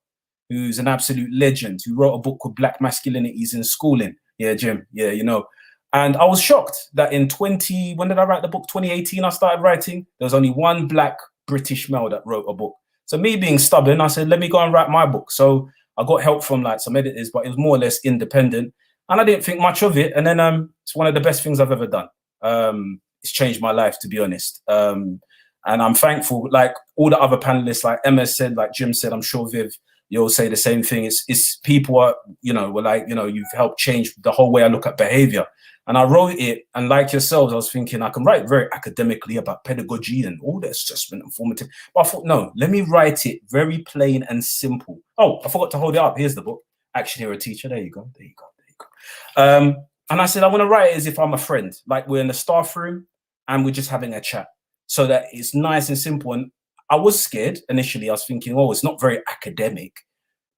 who's an absolute legend, who wrote a book called Black Masculinities in Schooling. Yeah, Jim. Yeah, you know. And I was shocked that when did I write the book? 2018, I started writing. There was only one black British male that wrote a book. So me being stubborn, I said, let me go and write my book. So I got help from like some editors, but it was more or less independent. And I didn't think much of it. And then it's one of the best things I've ever done. It's changed my life, to be honest. And I'm thankful, like all the other panelists, like Emma said, like Jim said, I'm sure Viv, you'll say the same thing. It's people are, you know, were like, you know, you've helped change the whole way I look at behavior. And I wrote it, and like yourselves, I was thinking I can write very academically about pedagogy and all the assessment and formative. But I thought, no, let me write it very plain and simple. Oh, I forgot to hold it up. Here's the book. Actually, you're a teacher. There you go. There you go. There you go. And I said, I want to write it as if I'm a friend, like we're in the staff room and we're just having a chat, so that it's nice and simple. And I was scared initially. I was thinking, oh, it's not very academic,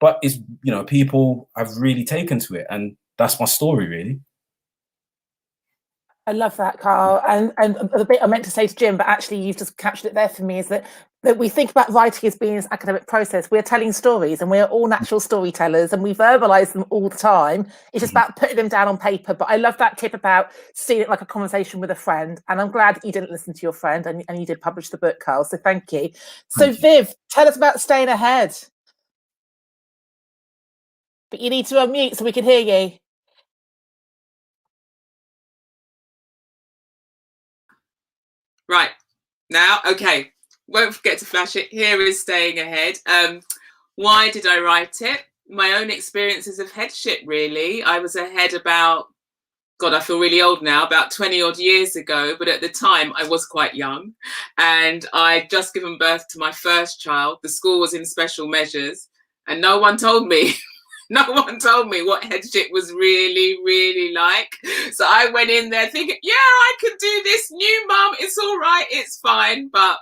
but it's, you know, people have really taken to it, and that's my story, really. I love that, Carl. And the bit I meant to say to Jim, but actually you've just captured it there for me, is that we think about writing as being this academic process. We're telling stories, and we're all natural storytellers, and we verbalize them all the time. It's just about putting them down on paper. But I love that tip about seeing it like a conversation with a friend. And I'm glad that you didn't listen to your friend and you did publish the book, Carl. So thank you. So Viv, tell us about Staying Ahead. But you need to unmute so we can hear you. Right, now, okay, won't forget to flash it. Here is Staying Ahead. Why did I write it? My own experiences of headship, really. I was a head about, God, I feel really old now, about 20 odd years ago, but at the time I was quite young, and I'd just given birth to my first child. The school was in special measures, and no one told me. No one told me what headship was really, really like. So I went in there thinking, yeah, I could do this, new mum, it's all right, it's fine. But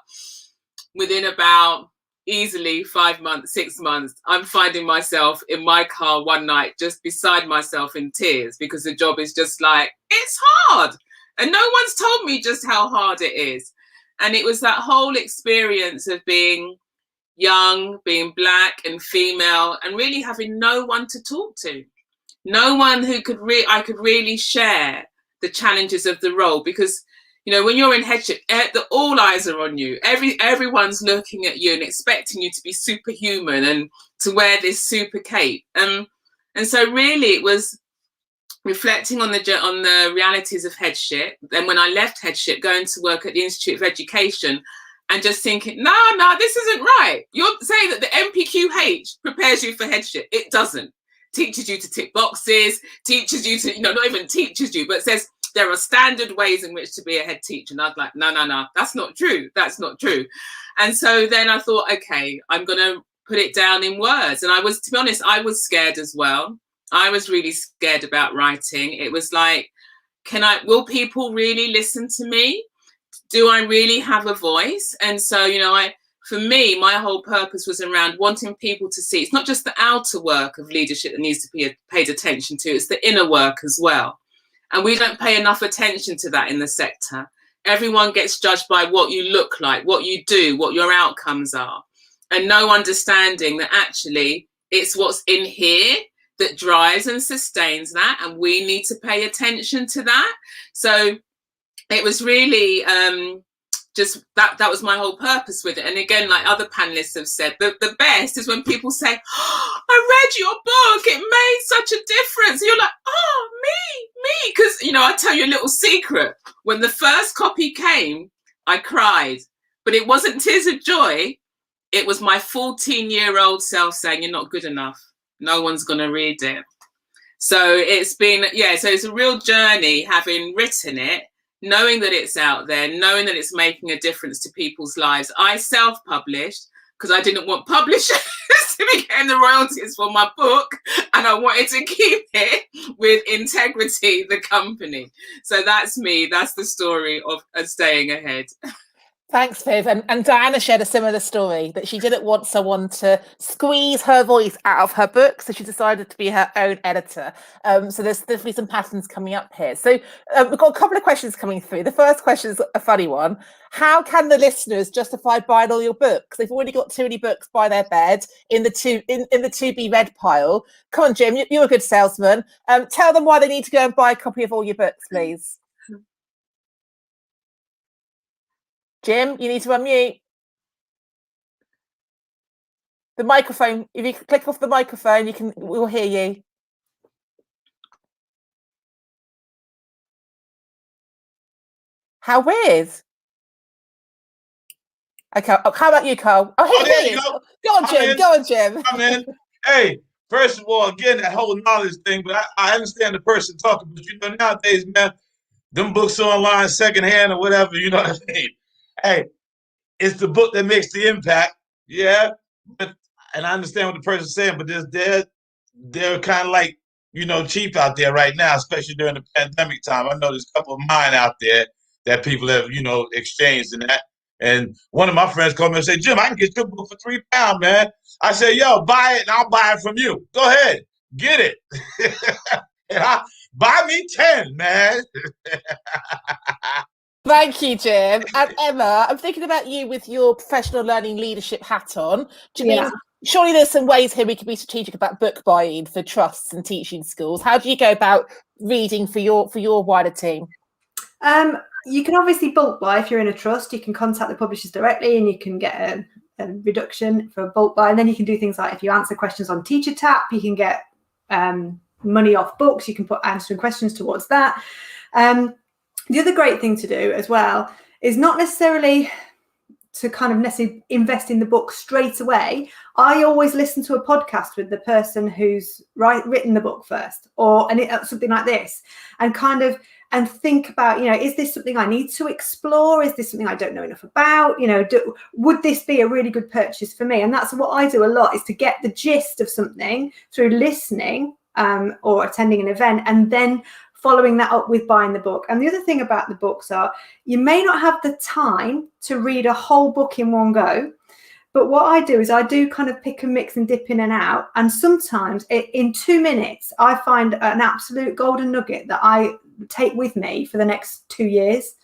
within about easily 5 months, 6 months, I'm finding myself in my car one night just beside myself in tears, because the job is just like, it's hard. And no one's told me just how hard it is. And it was that whole experience of being young, being Black and female, and really having no one to talk to. No one who I could really share the challenges of the role, because, you know, when you're in headship, all eyes are on you. Everyone's looking at you and expecting you to be superhuman and to wear this super cape. And so really it was reflecting on the realities of headship. Then when I left headship, going to work at the Institute of Education, and just thinking, no, this isn't right. You're saying that the NPQH prepares you for headship. It doesn't. Teaches you to tick boxes, teaches you to, not even teaches you, but says there are standard ways in which to be a head teacher. And I was like, no, that's not true. That's not true. And so then I thought, okay, I'm going to put it down in words. And to be honest, I was scared as well. I was really scared about writing. It was like, will people really listen to me? Do I really have a voice? And so, for me, my whole purpose was around wanting people to see it's not just the outer work of leadership that needs to be paid attention to, it's the inner work as well. And we don't pay enough attention to that in the sector. Everyone gets judged by what you look like, what you do, what your outcomes are, and no understanding that actually it's what's in here that drives and sustains that, and we need to pay attention to that. So it was really just that was my whole purpose with it. And again, like other panelists have said, the best is when people say, oh, I read your book, it made such a difference. And you're like, oh, me. Because, I'll tell you a little secret. When the first copy came, I cried. But it wasn't tears of joy. It was my 14-year-old self saying, you're not good enough. No one's going to read it. So it's been, so it's a real journey having written it, knowing that it's out there, knowing that it's making a difference to people's lives. I self-published because I didn't want publishers to be getting the royalties for my book, and I wanted to keep it with integrity, the company. So that's me. That's the story of Staying Ahead. Thanks, Viv. And Diana shared a similar story, that she didn't want someone to squeeze her voice out of her book, so she decided to be her own editor. So there's definitely some patterns coming up here. So we've got a couple of questions coming through. The first question is a funny one. How can the listeners justify buying all your books? They've already got too many books by their bed in the to be read pile. Come on, Jim, you're a good salesman. Tell them why they need to go and buy a copy of all your books, please. Jim, you need to unmute the microphone. If you click off the microphone, we'll hear you. How weird. Okay, how about you, Carl? Oh, there you go. Go on, Jim. Go on, Jim. I'm in. Hey, first of all, again, that whole knowledge thing, but I understand the person talking, but nowadays, man, them books are online secondhand or whatever, you know what I mean? Hey, it's the book that makes the impact, and I understand what the person's saying, but they're kind of like, cheap out there right now, especially during the pandemic time. I know there's a couple of mine out there that people have, exchanged and that. And one of my friends called me and said, Jim, I can get your book for £3, man. I said, yo, buy it and I'll buy it from you. Go ahead, get it. And buy me 10, man. Thank you, Jim. And Emma, I'm thinking about you with your professional learning leadership hat on. Do you mean, surely there's some ways here we can be strategic about book buying for trusts and teaching schools? How do you go about reading for your wider team? You can obviously bulk buy if you're in a trust. You can contact the publishers directly and you can get a reduction for a bulk buy. And then you can do things like, if you answer questions on Teacher Tap, you can get money off books. You can put answering questions towards that. The other great thing to do as well is not necessarily to kind of necessarily invest in the book straight away. I always listen to a podcast with the person who's written the book first, or something like this, and think about, is this something I need to explore? Is this something I don't know enough about? Would this be a really good purchase for me? And that's what I do a lot, is to get the gist of something through listening or attending an event, and then following that up with buying the book. And the other thing about the books are you may not have the time to read a whole book in one go. But what I do is I do kind of pick and mix and dip in and out. And sometimes in 2 minutes, I find an absolute golden nugget that I take with me for the next 2 years.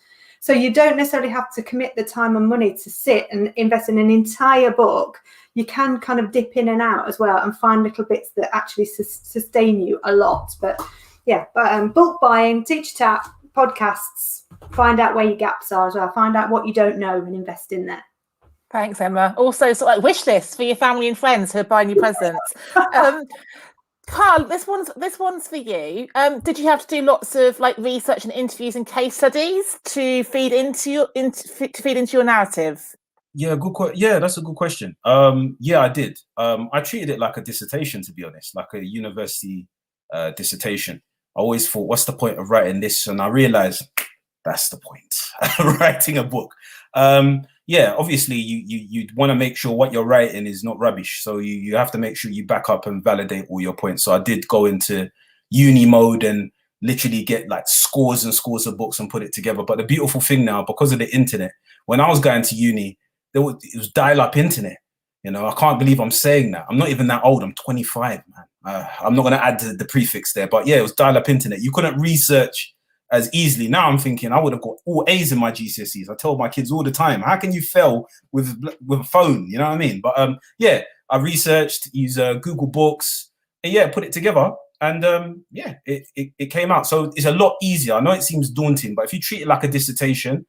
So you don't necessarily have to commit the time and money to sit and invest in an entire book. You can kind of dip in and out as well and find little bits that actually sustain you a lot. But yeah, bulk buying, Teacher Tapp, podcasts, find out where your gaps are as well. Find out what you don't know and invest in there. Thanks, Emma. Also, sort of like wish lists for your family and friends who are buying you presents. Carl, this one's for you. Did you have to do lots of like research and interviews and case studies to feed into your narrative? Yeah, that's a good question. Yeah, I did. I treated it like a dissertation, to be honest, like a university dissertation. I always thought, what's the point of writing this? And I realized that's the point. Writing a book. Yeah, obviously you want to make sure what you're writing is not rubbish. So you have to make sure you back up and validate all your points. So I did go into uni mode and literally get like scores and scores of books and put it together. But the beautiful thing now, because of the internet, when I was going to uni, it was dial-up internet. You know, I can't believe I'm saying that. I'm not even that old. I'm 25, man. I'm not going to add the prefix there. But yeah, it was dial-up internet. You couldn't research as easily. Now I'm thinking I would have got all A's in my GCSEs. I tell my kids all the time, how can you fail with a phone? You know what I mean? But yeah, I researched, used Google Books, and yeah, put it together, and yeah, it came out. So it's a lot easier. I know it seems daunting, but if you treat it like a dissertation,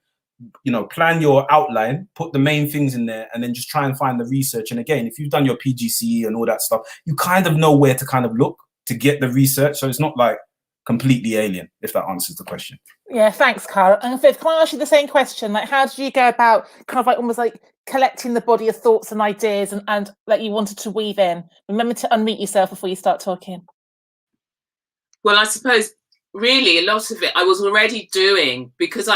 you know, plan your outline, put the main things in there, and then just try and find the research. And again, if you've done your PGCE and all that stuff, you kind of know where to kind of look to get the research. So it's not like completely alien, if that answers the question. Yeah, thanks, Carl. And Viv, can I ask you the same question? Like, how did you go about kind of like almost like collecting the body of thoughts and ideas and that you wanted to weave in? Remember to unmute yourself before you start talking. Well, I suppose really a lot of it I was already doing because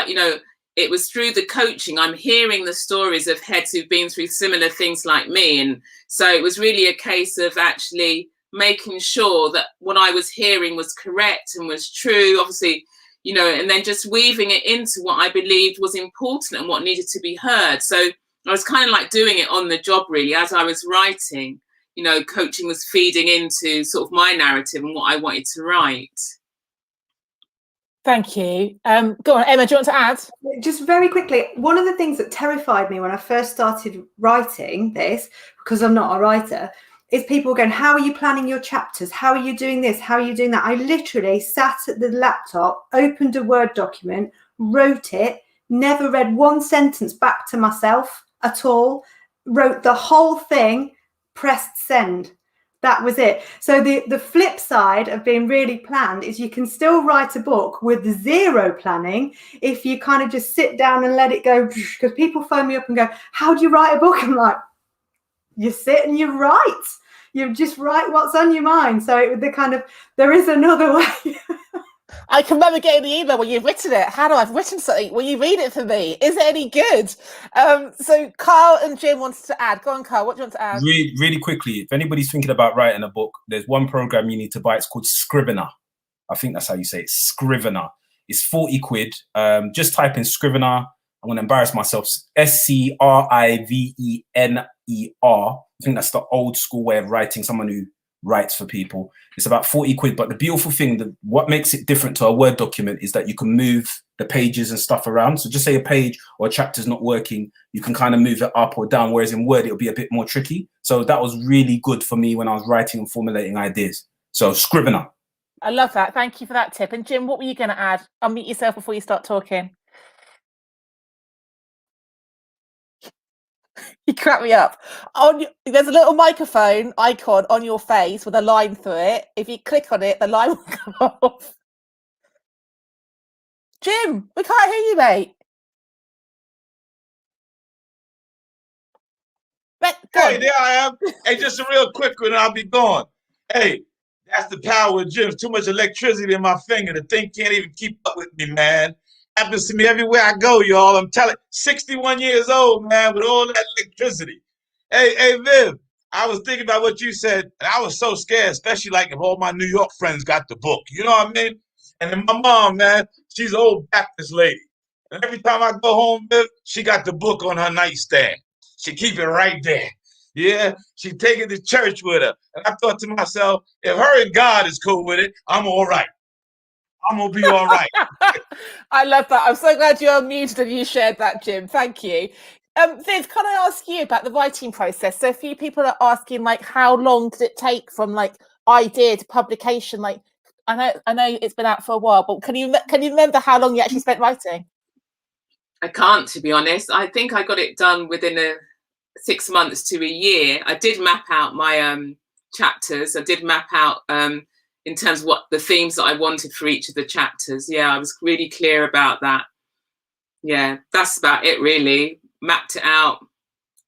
it was through the coaching. I'm hearing the stories of heads who've been through similar things like me. And so it was really a case of actually making sure that what I was hearing was correct and was true, obviously, and then just weaving it into what I believed was important and what needed to be heard. So I was kind of like doing it on the job, really, as I was writing. Coaching was feeding into sort of my narrative and what I wanted to write. Thank you. Go on, Emma, do you want to add? Just very quickly, one of the things that terrified me when I first started writing this, because I'm not a writer, is people going, how are you planning your chapters? How are you doing this? How are you doing that? I literally sat at the laptop, opened a Word document, wrote it, never read one sentence back to myself at all, wrote the whole thing, pressed send. That was it. So the flip side of being really planned is you can still write a book with zero planning if you kind of just sit down and let it go. Because people phone me up and go, how do you write a book? I'm like, you sit and you write. You just write what's on your mind. So there is another way. I can remember getting the email when you've written it. Hannah, I've written something. Will you read it for me? Is it any good? So Carl and Jim wanted to add. Go on, Carl. What do you want to add? Really quickly, if anybody's thinking about writing a book, there's one program you need to buy. It's called Scrivener. I think that's how you say it. Scrivener. It's 40 quid. Just type in Scrivener. I'm going to embarrass myself. SCRIVENER. I think that's the old school way of writing, someone who writes for people. It's about 40 quid. But the beautiful thing, what makes it different to a Word document is that you can move the pages and stuff around. So just say a page or a chapter is not working, you can kind of move it up or down, whereas in Word, it'll be a bit more tricky. So that was really good for me when I was writing and formulating ideas. So Scrivener. I love that. Thank you for that tip. And Jim, what were you going to add? Unmute yourself before you start talking. You crack me up. There's a little microphone icon on your face with a line through it. If you click on it, the line will come off. Jim, we can't hear you, mate. Hey, there I am. Hey, just a real quick one and I'll be gone. Hey, that's the power of Jim's. Too much electricity in my finger. The thing can't even keep up with me, man. Happens to me everywhere I go, y'all. I'm telling 61 years old, man, with all that electricity. Hey, Viv, I was thinking about what you said, and I was so scared, especially like if all my New York friends got the book. You know what I mean? And then my mom, man, she's an old Baptist lady. And every time I go home, she got the book on her nightstand. She keep it right there. Yeah, she take it to church with her. And I thought to myself, if her and God is cool with it, I'm all right. I'm gonna be all right. I love that. I'm so glad you're unmuted and you shared that, Jim. Thank you. Viv, can I ask you about the writing process? So a few people are asking, like, how long did it take from like idea to publication? Like, I know it's been out for a while, but can you remember how long you actually spent writing? I can't, to be honest. I think I got it done within 6 months to a year. I did map out my chapters. I did map out in terms of what the themes that I wanted for each of the chapters. Yeah, I was really clear about that. Yeah, that's about it really. Mapped out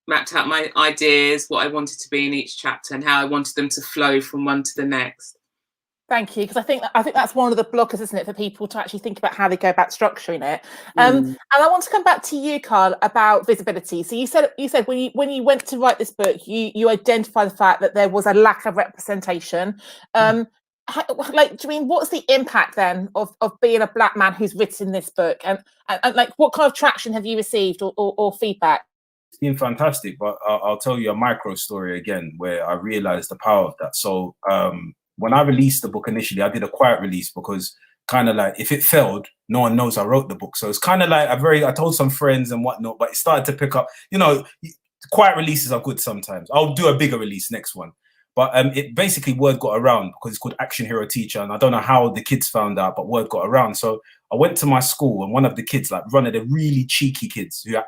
my ideas, what I wanted to be in each chapter and how I wanted them to flow from one to the next. Thank you, because I think that's one of the blockers, isn't it, for people to actually think about how they go about structuring it. And I want to come back to you, Carl, about visibility. So you said when you went to write this book, you identified the fact that there was a lack of representation. Like, do you mean what's the impact then of being a Black man who's written this book, and like what kind of traction have you received or feedback? It's been fantastic, but I'll tell you a micro story again where I realized the power of that. So when I released the book initially, I did a quiet release because kind of like if it failed, no one knows I wrote the book. So it's kind of like I told some friends and whatnot, but it started to pick up. You know, quiet releases are good sometimes. I'll do a bigger release next one. But it basically word got around because it's called Action Hero Teacher, and I don't know how the kids found out, but word got around. So I went to my school, and one of the kids, like one of the really cheeky kids, who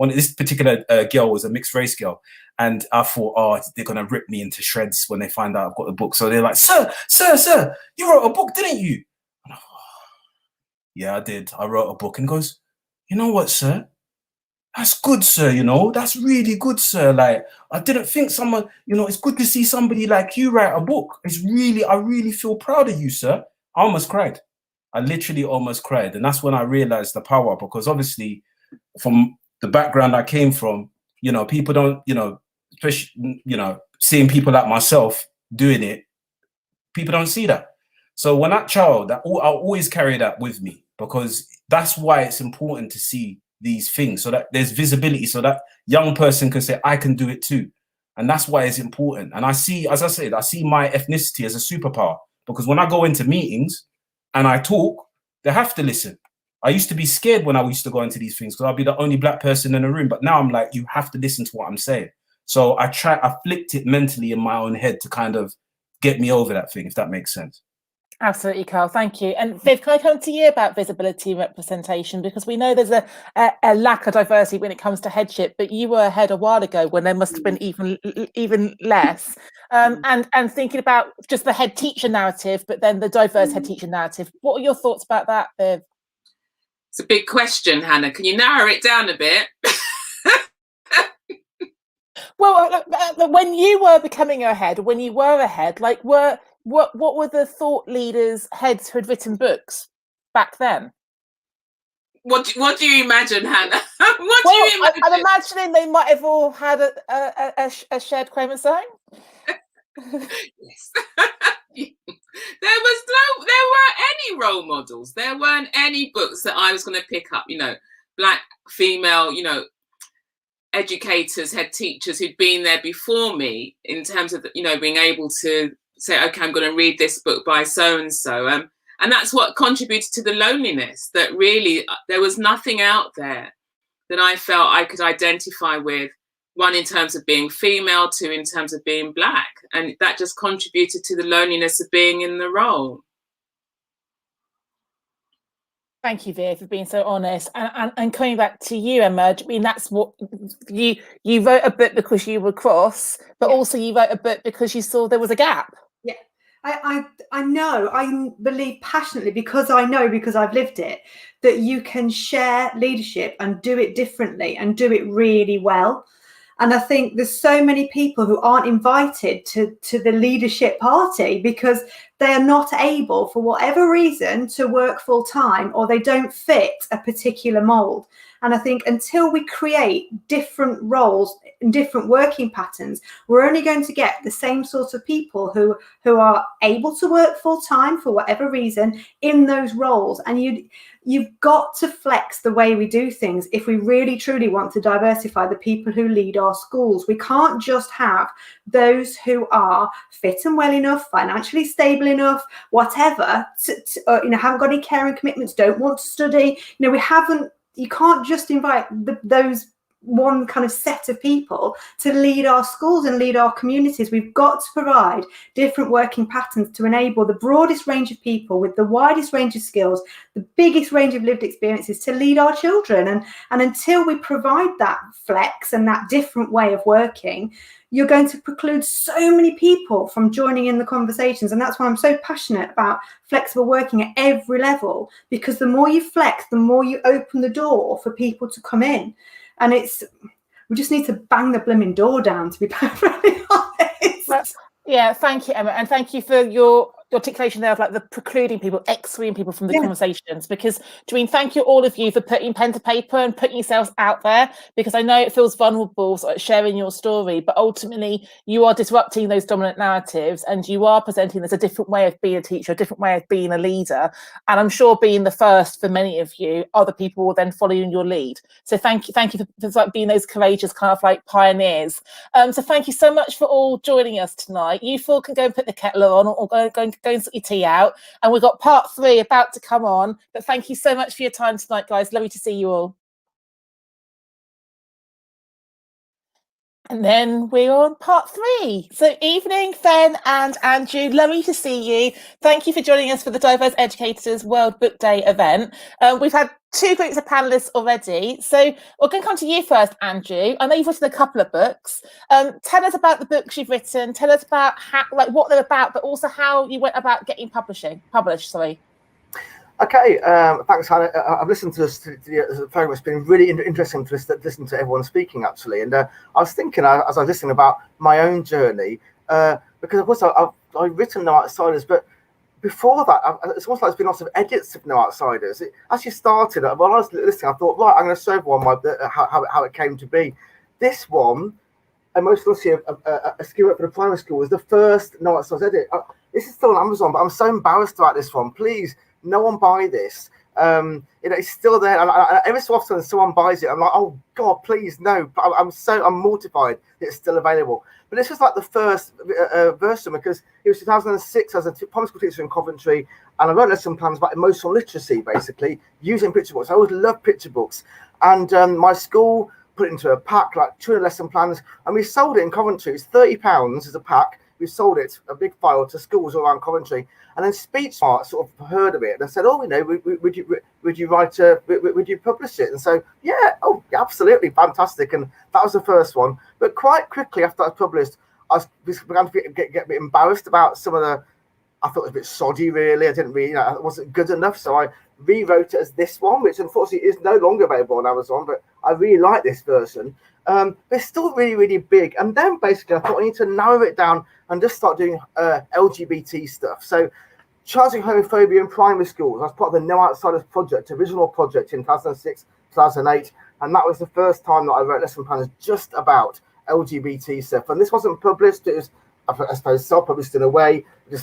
this particular girl was a mixed race girl, and I thought, oh, they're gonna rip me into shreds when they find out I've got the book. So they're like, sir, you wrote a book, didn't you? And I thought, oh, yeah, I did. I wrote a book. And he goes, you know what, sir? That's good, sir, you know, that's really good, sir. Like, I didn't think someone, you know, it's good to see somebody like you write a book. I really feel proud of you, sir. I almost cried. I literally almost cried. And that's when I realized the power, because obviously from the background I came from, you know, people don't, you know, especially, you know, seeing people like myself doing it, people don't see that. So when that child, I'll always carry that with me, because that's why it's important to see these things, so that there's visibility, so that young person can say, I can do it too. And that's why it's important. And I see, as I said, I see my ethnicity as a superpower, because when I go into meetings and I talk, they have to listen. I used to be scared when I used to go into these things because I'll be the only Black person in the room. But now I'm like, you have to listen to what I'm saying. So I flipped it mentally in my own head to kind of get me over that thing, if that makes sense. Absolutely, Carl. Thank you. And Viv, can I come to you about visibility and representation? Because we know there's a lack of diversity when it comes to headship, but you were ahead a while ago when there must have been even less. And thinking about just the head teacher narrative, but then the diverse head teacher narrative. What are your thoughts about that, Viv? It's a big question, Hannah. Can you narrow it down a bit? Well, when you were becoming a head, when you were a head, like what were the thought leaders, heads who had written books back then? What do you imagine, Hannah? What do you imagine? I'm imagining they might have all had a shared chromosome. Yes. There weren't any role models. There weren't any books that I was going to pick up, you know, Black, female, you know, educators, head teachers who'd been there before me, in terms of, you know, being able to say, okay, I'm going to read this book by so-and-so. And that's what contributed to the loneliness, that really there was nothing out there that I felt I could identify with, one in terms of being female, two in terms of being Black. And that just contributed to the loneliness of being in the role. Thank you, Viv, for being so honest. And coming back to you, Emma, I mean, that's what you wrote a book because you were cross, but also you wrote a book because you saw there was a gap. Yeah, I know, I believe passionately, because I've lived it, that you can share leadership and do it differently and do it really well. And I think there's so many people who aren't invited to the leadership party because they are not able, for whatever reason, to work full time, or they don't fit a particular mold. And I think until we create different roles and different working patterns, we're only going to get the same sorts of people who are able to work full time for whatever reason in those roles. And you've got to flex the way we do things if we really truly want to diversify the people who lead our schools. We can't just have those who are fit and well enough, financially stable enough, whatever, haven't got any caring commitments, don't want to study. You can't just invite those one kind of set of people to lead our schools and lead our communities. We've got to provide different working patterns to enable the broadest range of people with the widest range of skills, the biggest range of lived experiences to lead our children. And until we provide that flex and that different way of working, you're going to preclude so many people from joining in the conversations. And that's why I'm so passionate about flexible working at every level, because the more you flex, the more you open the door for people to come in. And we just need to bang the blooming door down, to be perfectly honest. Well, yeah, thank you, Emma, and thank you for your articulation there of like the precluding people, excluding people from the conversations. Because Doreen, thank you all of you for putting pen to paper and putting yourselves out there, because I know it feels vulnerable sort of sharing your story, but ultimately you are disrupting those dominant narratives and you are presenting there's a different way of being a teacher, a different way of being a leader. And I'm sure being the first for many of you, other people will then follow in your lead. So thank you for like being those courageous kind of like pioneers. So thank you so much for all joining us tonight. You four can go and put the kettle on or go and sort your tea out, and we've got part 3 about to come on. But thank you so much for your time tonight, guys. Lovely to see you all. And then we're on part 3. So evening, Fen and Andrew, lovely to see you. Thank you for joining us for the Diverse Educators World Book Day event. We've had 2 groups of panelists already. So we're going to come to you first, Andrew. I know you've written a couple of books. Tell us about the books you've written. Tell us about how, like, what they're about, but also how you went about getting published. Okay, thanks, Hannah. I've listened to this program. It's been really interesting to listen to everyone speaking, actually. And I was thinking, as I was listening, about my own journey, because, of course, I've written No Outsiders, but before that, it's almost like there's been lots of edits of No Outsiders. It actually started, while I was listening, I thought, right, I'm going to show everyone how it came to be. This one, and most obviously a skill for the primary school, was the first No Outsiders edit. This is still on Amazon, but I'm so embarrassed about this one. Please, no one buy this. It's still there, and every so often someone buys it, I'm like, oh God, please no. I'm mortified that it's still available. But this was like the first version, because it was 2006 as a primary school teacher in Coventry, and I wrote lesson plans about emotional literacy, basically using picture books. I always loved picture books, and my school put it into a pack, like 200 lesson plans, and we sold it in Coventry. It's £30 as a pack. We sold it, a big file, to schools all around Coventry. And then SpeechSmart sort of heard of it and said, oh, would you write would you publish it? And so, yeah, oh, absolutely, fantastic. And that was the first one. But quite quickly after I published, I began to get a bit embarrassed about some of the, I thought it was a bit shoddy, really. I didn't really, it wasn't good enough. So I rewrote it as this one, which unfortunately is no longer available on Amazon, but I really like this version. But it's still really, really big. And then basically I thought I need to narrow it down and just start doing LGBT stuff. So challenging homophobia in primary schools. I was part of the No Outsiders project, original project in 2006, 2008. And that was the first time that I wrote lesson plans just about LGBT stuff. And this wasn't published. It was, I suppose, self-published in a way. I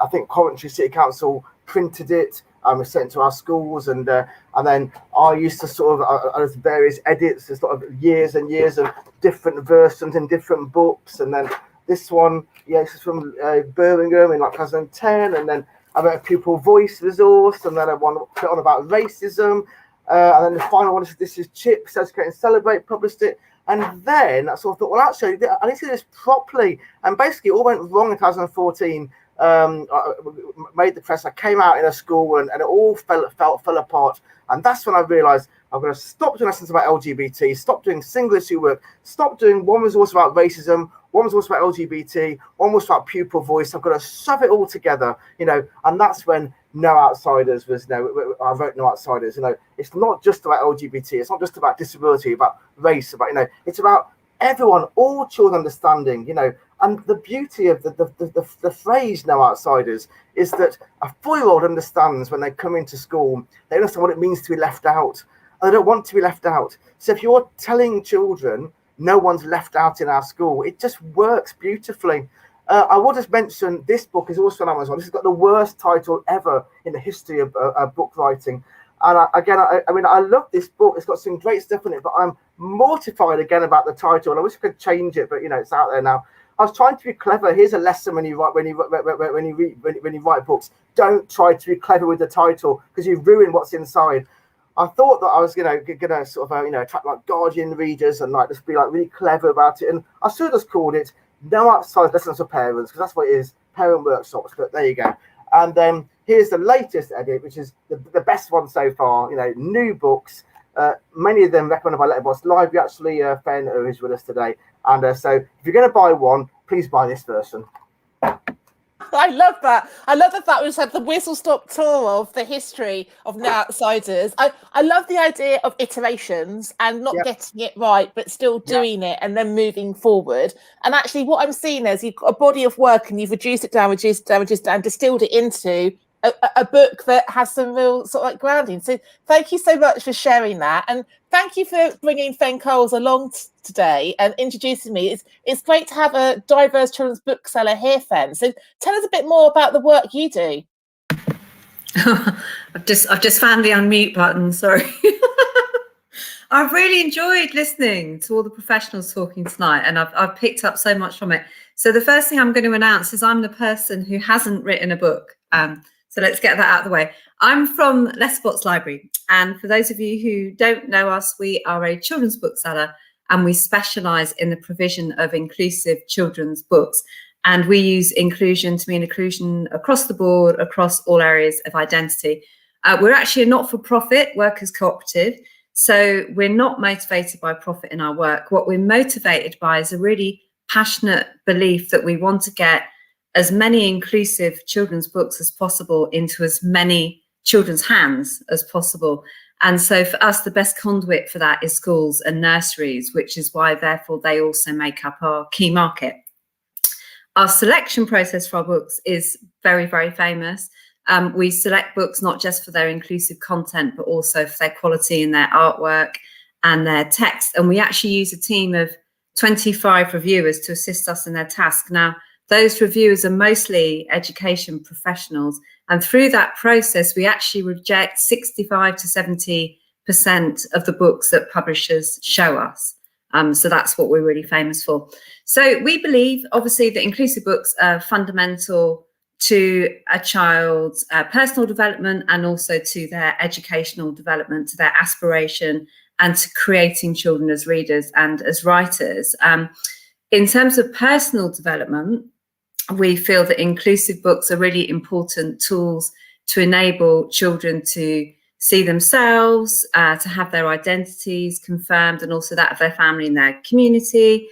think Coventry City Council printed it. We sent it to our schools, and then I used to sort of various edits. There's sort of years and years of different versions in different books, and then this one, this is from Birmingham in like 2010, and then I wrote a pupil voice resource, and then I put on about racism, and then the final one is this is Chips, Educate and Celebrate, published it. And then I sort of thought, well, actually, I need to do this properly. And basically, it all went wrong in 2014. I made the press. I came out in a school, and it all fell apart. And that's when I realised I'm going to stop doing lessons about LGBT, stop doing single issue work, stop doing one resource about racism, one resource about LGBT, one was about pupil voice. I've got to shove it all together, And that's when No Outsiders was. I wrote No Outsiders. It's not just about LGBT. It's not just about disability, about race, about It's about everyone, all children understanding. And the beauty of the phrase No Outsiders is that a 4-year-old understands when they come into school, they understand what it means to be left out. and they don't want to be left out. So if you're telling children no one's left out in our school, it just works beautifully. I will just mention this book is also on Amazon. This has got the worst title ever in the history of book writing. And I mean, I love this book. It's got some great stuff in it, but I'm mortified again about the title. And I wish I could change it, but you know, it's out there now. I was trying to be clever. Here's a lesson when you write books. Don't try to be clever with the title, because you ruin what's inside. I thought that I was gonna sort of attract like Guardian readers and like just be like really clever about it. And I should have just called it No Outside Lessons for Parents, because that's what it is, parent workshops. But there you go. And then here's the latest edit, which is the best one so far. You know, new books. Many of them recommended by Letterboxd Library. Actually, Fen, who is with us today. And so if you're going to buy one, please buy this version. I love that. I love the fact we've had the whistle-stop tour of the history of No Outsiders. I love the idea of iterations and not getting it right, but still doing it and then moving forward. And actually what I'm seeing is you've got a body of work and you've reduced it down, distilled it into a book that has some real sort of like grounding. So thank you so much for sharing that. And thank you for bringing Fen Coles along today and introducing me. It's great to have a diverse children's bookseller here, Fen. So tell us a bit more about the work you do. I've just found the unmute button, sorry. I've really enjoyed listening to all the professionals talking tonight, and I've picked up so much from it. So the first thing I'm going to announce is I'm the person who hasn't written a book. So let's get that out of the way. I'm from Letterboxd Library, and for those of you who don't know us, we are a children's bookseller, and we specialise in the provision of inclusive children's books. And we use inclusion to mean inclusion across the board, across all areas of identity. We're actually a not-for-profit workers' cooperative, so we're not motivated by profit in our work. What we're motivated by is a really passionate belief that we want to get as many inclusive children's books as possible into as many children's hands as possible. And so for us, the best conduit for that is schools and nurseries, which is why, therefore, they also make up our key market. Our selection process for our books is very, very famous. We select books not just for their inclusive content, but also for their quality and their artwork and their text. And we actually use a team of 25 reviewers to assist us in their task. Now, those reviewers are mostly education professionals. And through that process, we actually reject 65 to 70% of the books that publishers show us. So that's what we're really famous for. So we believe, obviously, that inclusive books are fundamental to a child's personal development and also to their educational development, to their aspiration, and to creating children as readers and as writers. In terms of personal development, we feel that inclusive books are really important tools to enable children to see themselves, to have their identities confirmed, and also that of their family and their community.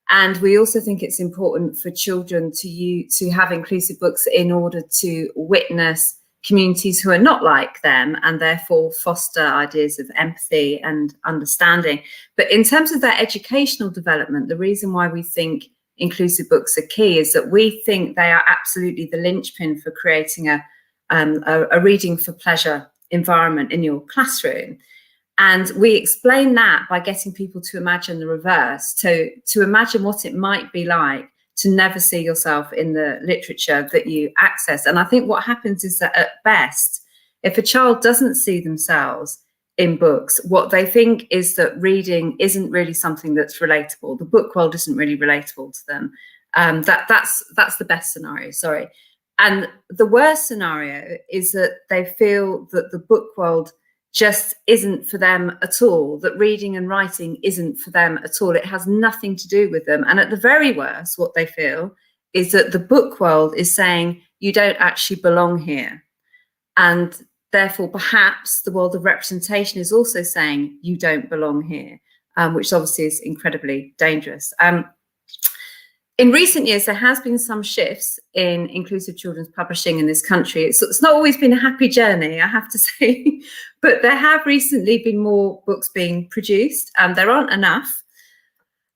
And we also think it's important for children to have inclusive books in order to witness communities who are not like them, and therefore foster ideas of empathy and understanding. But in terms of their educational development, the reason why we think inclusive books are key is that we think they are absolutely the linchpin for creating a reading for pleasure environment in your classroom. And we explain that by getting people to imagine the reverse, to imagine what it might be like to never see yourself in the literature that you access. And I think what happens is that at best, if a child doesn't see themselves in books, what they think is that reading isn't really something that's relatable. The book world isn't really relatable to them. That's the best scenario, sorry. And the worst scenario is that they feel that the book world just isn't for them at all, that reading and writing isn't for them at all. It has nothing to do with them. And at the very worst, what they feel is that the book world is saying, you don't actually belong here. And therefore, perhaps the world of representation is also saying you don't belong here, which obviously is incredibly dangerous. In recent years, there has been some shifts in inclusive children's publishing in this country. It's not always been a happy journey, I have to say, but there have recently been more books being produced. There aren't enough.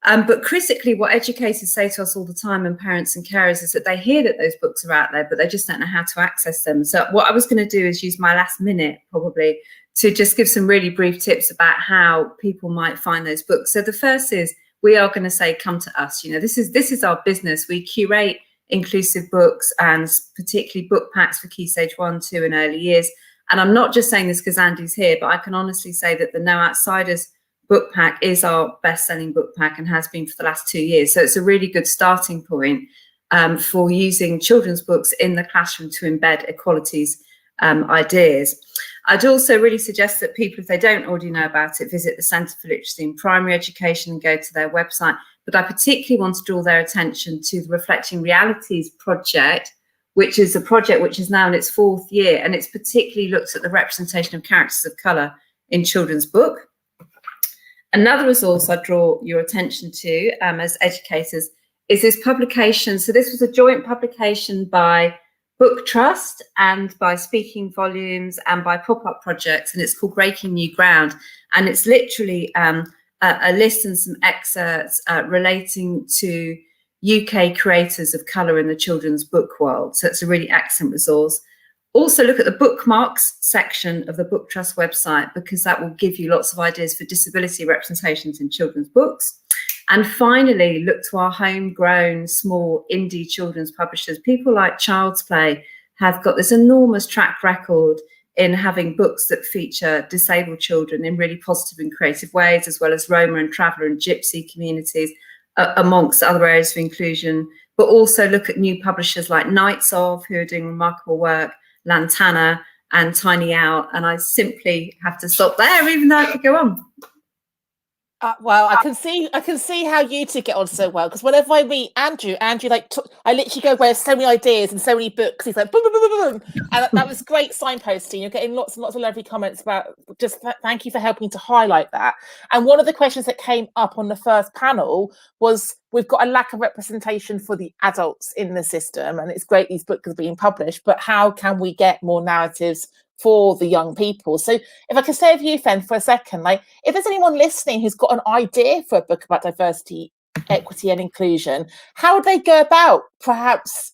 But critically, what educators say to us all the time, and parents and carers, is that they hear that those books are out there, but they just don't know how to access them. So what I was going to do is use my last minute probably to just give some really brief tips about how people might find those books. So the first is, we are going to say, come to us. You know, this is our business. We curate inclusive books, and particularly book packs for Key Stage 1, 2 and early years. And I'm not just saying this because Andy's here, but I can honestly say that the No Outsiders book pack is our best-selling book pack and has been for the last 2 years. So it's a really good starting point for using children's books in the classroom to embed equalities ideas. I'd also really suggest that people, if they don't already know about it, visit the Centre for Literacy in Primary Education and go to their website. But I particularly want to draw their attention to the Reflecting Realities project, which is a project which is now in its 4th year, and it's particularly looked at the representation of characters of colour in children's book. Another resource I draw your attention to as educators is this publication. So this was a joint publication by Book Trust and by Speaking Volumes and by Pop-Up Projects, and it's called Breaking New Ground. And it's literally a list and some excerpts relating to UK creators of colour in the children's book world. So it's a really excellent resource. Also look at the bookmarks section of the Book Trust website, because that will give you lots of ideas for disability representations in children's books. And finally, look to our homegrown, small indie children's publishers. People like Child's Play have got this enormous track record in having books that feature disabled children in really positive and creative ways, as well as Roma and Traveller and Gypsy communities, amongst other areas of inclusion. But also look at new publishers like Knights Of, who are doing remarkable work, Lantana and Tiny Owl. And I simply have to stop there, even though I could go on. Well, I can see how you two get on so well, because whenever I meet Andrew like I literally go, where so many ideas and so many books. He's like boom, boom, boom, boom, boom. And that was great signposting. You're getting lots and lots of lovely comments about. Just thank you for helping to highlight that. And one of the questions that came up on the first panel was, we've got a lack of representation for the adults in the system, and it's great these books are being published, but how can we get more narratives for the young people? So if I can stay with you, Fen, for a second, like if there's anyone listening who's got an idea for a book about diversity, equity and inclusion, how would they go about perhaps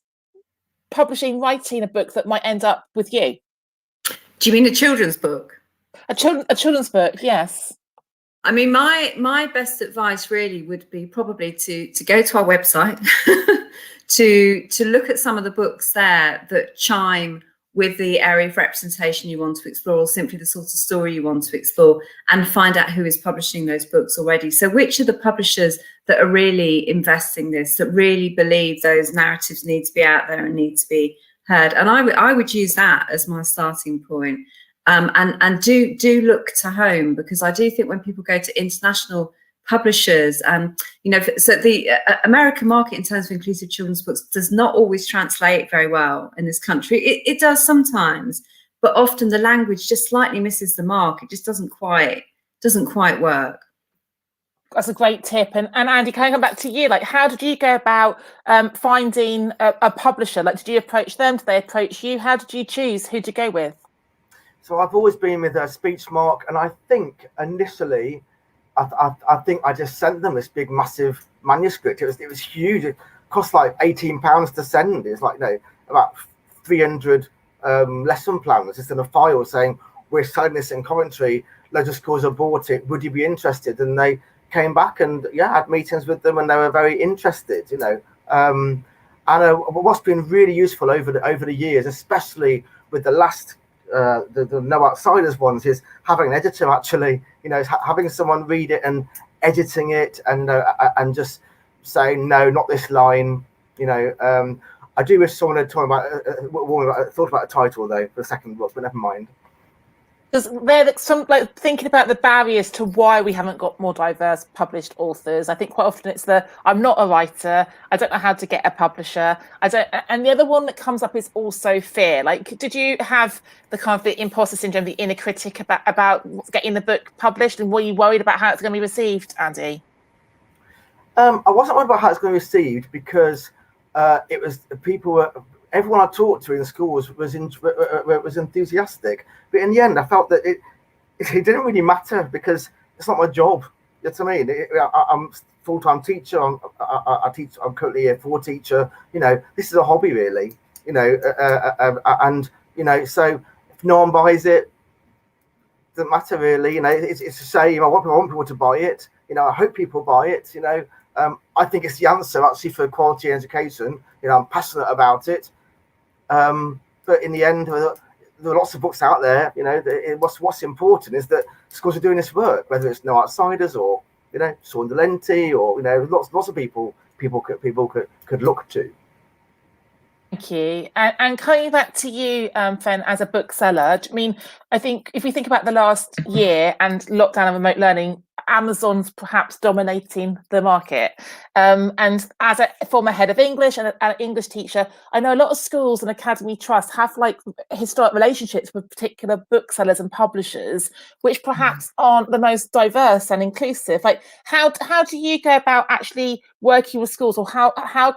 writing a book that might end up with you? Do you mean a children's book? A children's book, yes. I mean, my best advice really would be probably to go to our website, to look at some of the books there that chime with the area of representation you want to explore, or simply the sort of story you want to explore, and find out who is publishing those books already. So which are the publishers that are really investing this, that really believe those narratives need to be out there and need to be heard? And I would use that as my starting point. And do look to home, because I do think when people go to international publishers, so the American market in terms of inclusive children's books does not always translate very well in this country. It does sometimes, but often the language just slightly misses the mark. It just doesn't quite work. That's a great tip. And Andy, can I come back to you? Like, how did you go about finding a publisher? Like, did you approach them? Did they approach you? How did you choose who to go with? So I've always been with Speechmark, and I think initially, I think I just sent them this big, massive manuscript. It was huge. It cost like £18 to send. It's like about 300 lesson plans just in a file saying, we're selling this in Coventry. Loads of schools have bought it. Would you be interested? And they came back and had meetings with them, and they were very interested. And what's been really useful over the years, especially with the last. The No Outsiders ones, is having an editor actually, having someone read it and editing it and just saying, no, not this line. I do wish someone had thought about a title though for the second book, but never mind. Because there's some thinking about the barriers to why we haven't got more diverse published authors. I think quite often it's I'm not a writer, I don't know how to get a publisher, and the other one that comes up is also fear. Like, did you have the imposter syndrome, the inner critic about getting the book published, and were you worried about how it's going to be received, Andy? I wasn't worried about how it's going to be received, because everyone I talked to in the schools was enthusiastic, but in the end, I felt that it didn't really matter, because it's not my job. You know what I mean? I'm a full-time teacher. I teach. I'm currently a Year 4 teacher. This is a hobby, really. So if no one buys it, doesn't matter really. You know, it's to say, you know, I want people to buy it. You know, I hope people buy it. You know, I think it's the answer actually for quality education. You know, I'm passionate about it. But in the end, there are lots of books out there. You know, what's important is that schools are doing this work, whether it's No Outsiders or, you know, Saundalenti, or, you know, lots of people could look to. Thank you. And coming back to you, Fen, as a bookseller, I mean, I think if we think about the last year and lockdown and remote learning, Amazon's perhaps dominating the market. And as a former head of English and an English teacher, I know a lot of schools and academy trusts have like historic relationships with particular booksellers and publishers, which perhaps aren't the most diverse and inclusive. Like, how do you go about actually working with schools, or how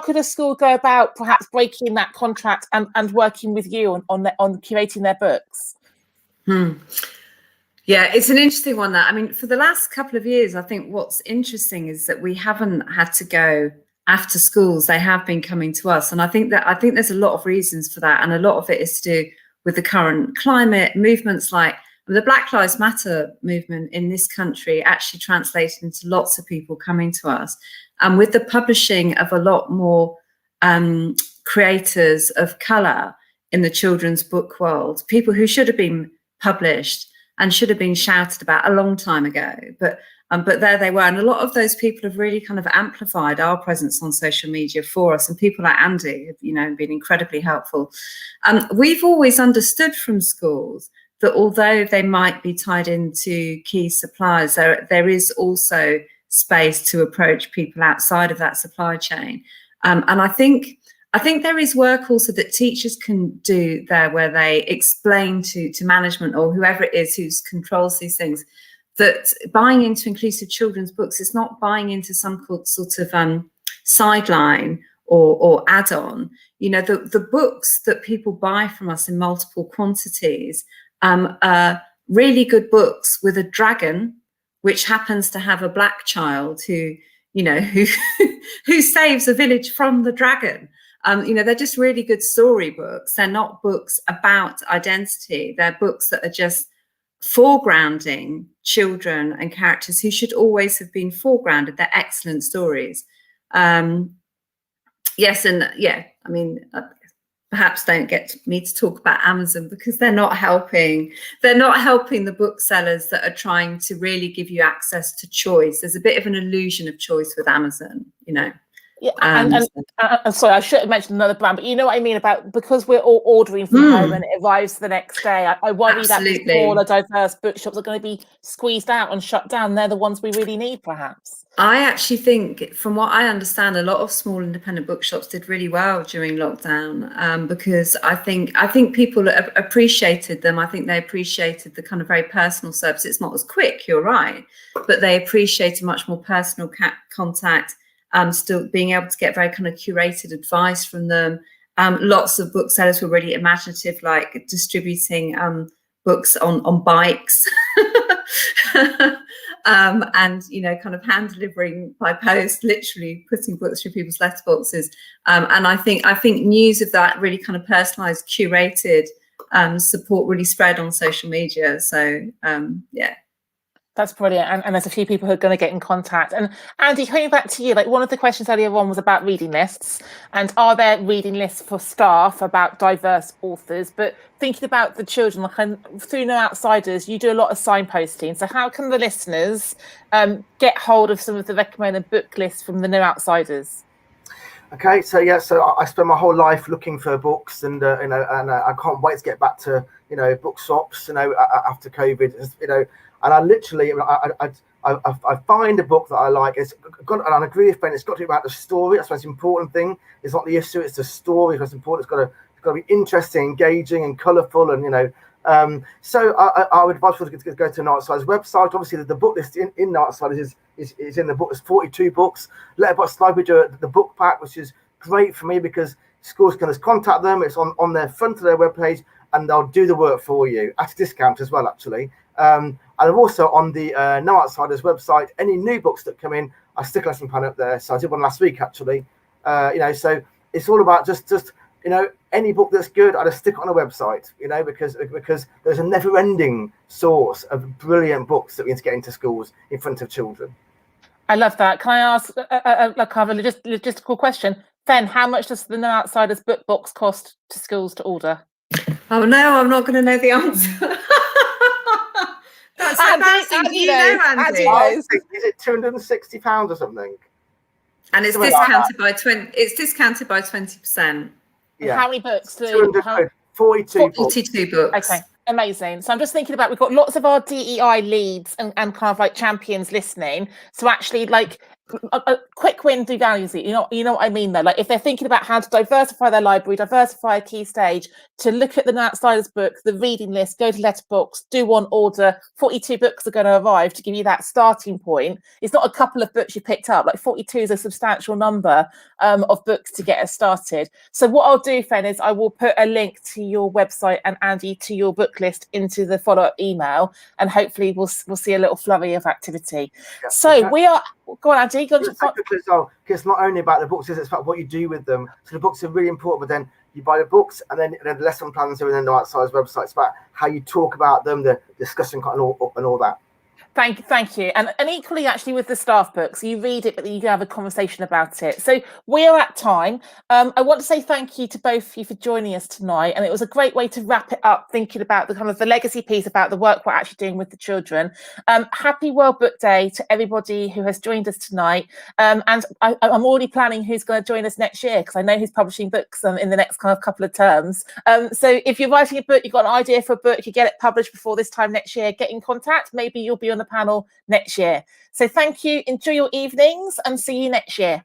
could a school go about perhaps breaking that contract and working with you on curating their books? Yeah, it's an interesting one, that. I mean, for the last couple of years, I think what's interesting is that we haven't had to go after schools. They have been coming to us. And I think there's a lot of reasons for that. And a lot of it is to do with the current climate movements, like the Black Lives Matter movement in this country actually translated into lots of people coming to us. And with the publishing of a lot more creators of colour in the children's book world, people who should have been published and should have been shouted about a long time ago, but there they were. And a lot of those people have really kind of amplified our presence on social media for us. And people like Andy have, you know, been incredibly helpful. We've always understood from schools that although they might be tied into key suppliers, there is also space to approach people outside of that supply chain. And I think there is work also that teachers can do there, where they explain to management or whoever it is who controls these things, that buying into inclusive children's books is not buying into some sort of sideline or add-on. You know, the books that people buy from us in multiple quantities are really good books with a dragon, which happens to have a black child who, you know, who saves a village from the dragon. You know, they're just really good storybooks. They're not books about identity. They're books that are just foregrounding children and characters who should always have been foregrounded. They're excellent stories. Yes, and yeah, I mean, perhaps don't get me to talk about Amazon, because they're not helping the booksellers that are trying to really give you access to choice. There's a bit of an illusion of choice with Amazon, you know. Yeah, and sorry, I should have mentioned another brand, but you know what I mean about, because we're all ordering from home and it arrives the next day. I worry that the smaller, diverse bookshops are going to be squeezed out and shut down. They're the ones we really need, perhaps. I actually think, from what I understand, a lot of small independent bookshops did really well during lockdown, because I think people appreciated them. I think they appreciated the kind of very personal service. It's not as quick, you're right, but they appreciated much more personal contact. Still being able to get very kind of curated advice from them. Lots of booksellers were really imaginative, like distributing books on bikes and, you know, kind of hand delivering by post, literally putting books through people's letterboxes. And I think news of that really kind of personalized, curated support really spread on social media. So yeah. That's brilliant. And there's a few people who are going to get in contact. And Andy, coming back to you, like one of the questions earlier on was about reading lists. And are there reading lists for staff about diverse authors? But thinking about the children, like through No Outsiders, you do a lot of signposting. So how can the listeners get hold of some of the recommended book lists from the No Outsiders? Okay, so yeah, so I spend my whole life looking for books, and you know, and I can't wait to get back to, you know, bookshops, you know, after COVID, you know. And I literally, I find a book that I like. It's got, and I agree with Ben, it's got to be about the story. That's the most important thing. It's not the issue, it's the story. It's important. It's got to be interesting, engaging, and colourful. And, you know, so I would advise people to go to No Outsiders website. Obviously, the book list in No Outsiders is in the book. There's 42 books. Letterboxd Library do the book pack, which is great for me because schools can just contact them. It's on their front of their webpage, and they'll do the work for you at a discount as well, actually. And I'm also on the No Outsiders website. Any new books that come in, I stick a lesson plan up there. So I did one last week, actually. You know, so it's all about just you know, any book that's good, I just stick it on a website, you know, because there's a never-ending source of brilliant books that we need to get into schools in front of children. I love that. Can I ask a kind of a logistical question? Fen, how much does the No Outsiders book box cost to schools to order? Oh no, I'm not going to know the answer. That's embarrassing. Do you know, Andy? Is it £260 or something? And it's discounted by 20. It's discounted by 20%. Yeah. How many books? 42 books. Okay, amazing. So I'm just thinking about, we've got lots of our DEI leads and kind of like champions listening. So actually, like, a quick win devalues it. You know what I mean, though. Like, if they're thinking about how to diversify their library, diversify a key stage, to look at the No Outsiders book, the reading list, go to Letterboxd, do one order. 42 books are going to arrive to give you that starting point. It's not a couple of books you picked up. Like 42 is a substantial number of books to get us started. So what I'll do, Fen, is I will put a link to your website and Andy to your book list into the follow-up email, and hopefully we'll see a little flurry of activity. Yeah, so we are. Go on, Andy. It's not only about the books, it's about what you do with them. So the books are really important, but then you buy the books, and then the lesson plans are in the No Outsiders website. It's about how you talk about them, the discussion and all that. Thank you. And equally, actually, with the staff books, you read it, but then you can have a conversation about it. So we are at time. I want to say thank you to both of you for joining us tonight. And it was a great way to wrap it up, thinking about the kind of the legacy piece about the work we're actually doing with the children. Happy World Book Day to everybody who has joined us tonight. And I'm already planning who's going to join us next year, because I know who's publishing books in the next kind of couple of terms. So if you're writing a book, you've got an idea for a book, you get it published before this time next year, get in contact. Maybe you'll be on the panel next year. So thank you. Enjoy your evenings and see you next year.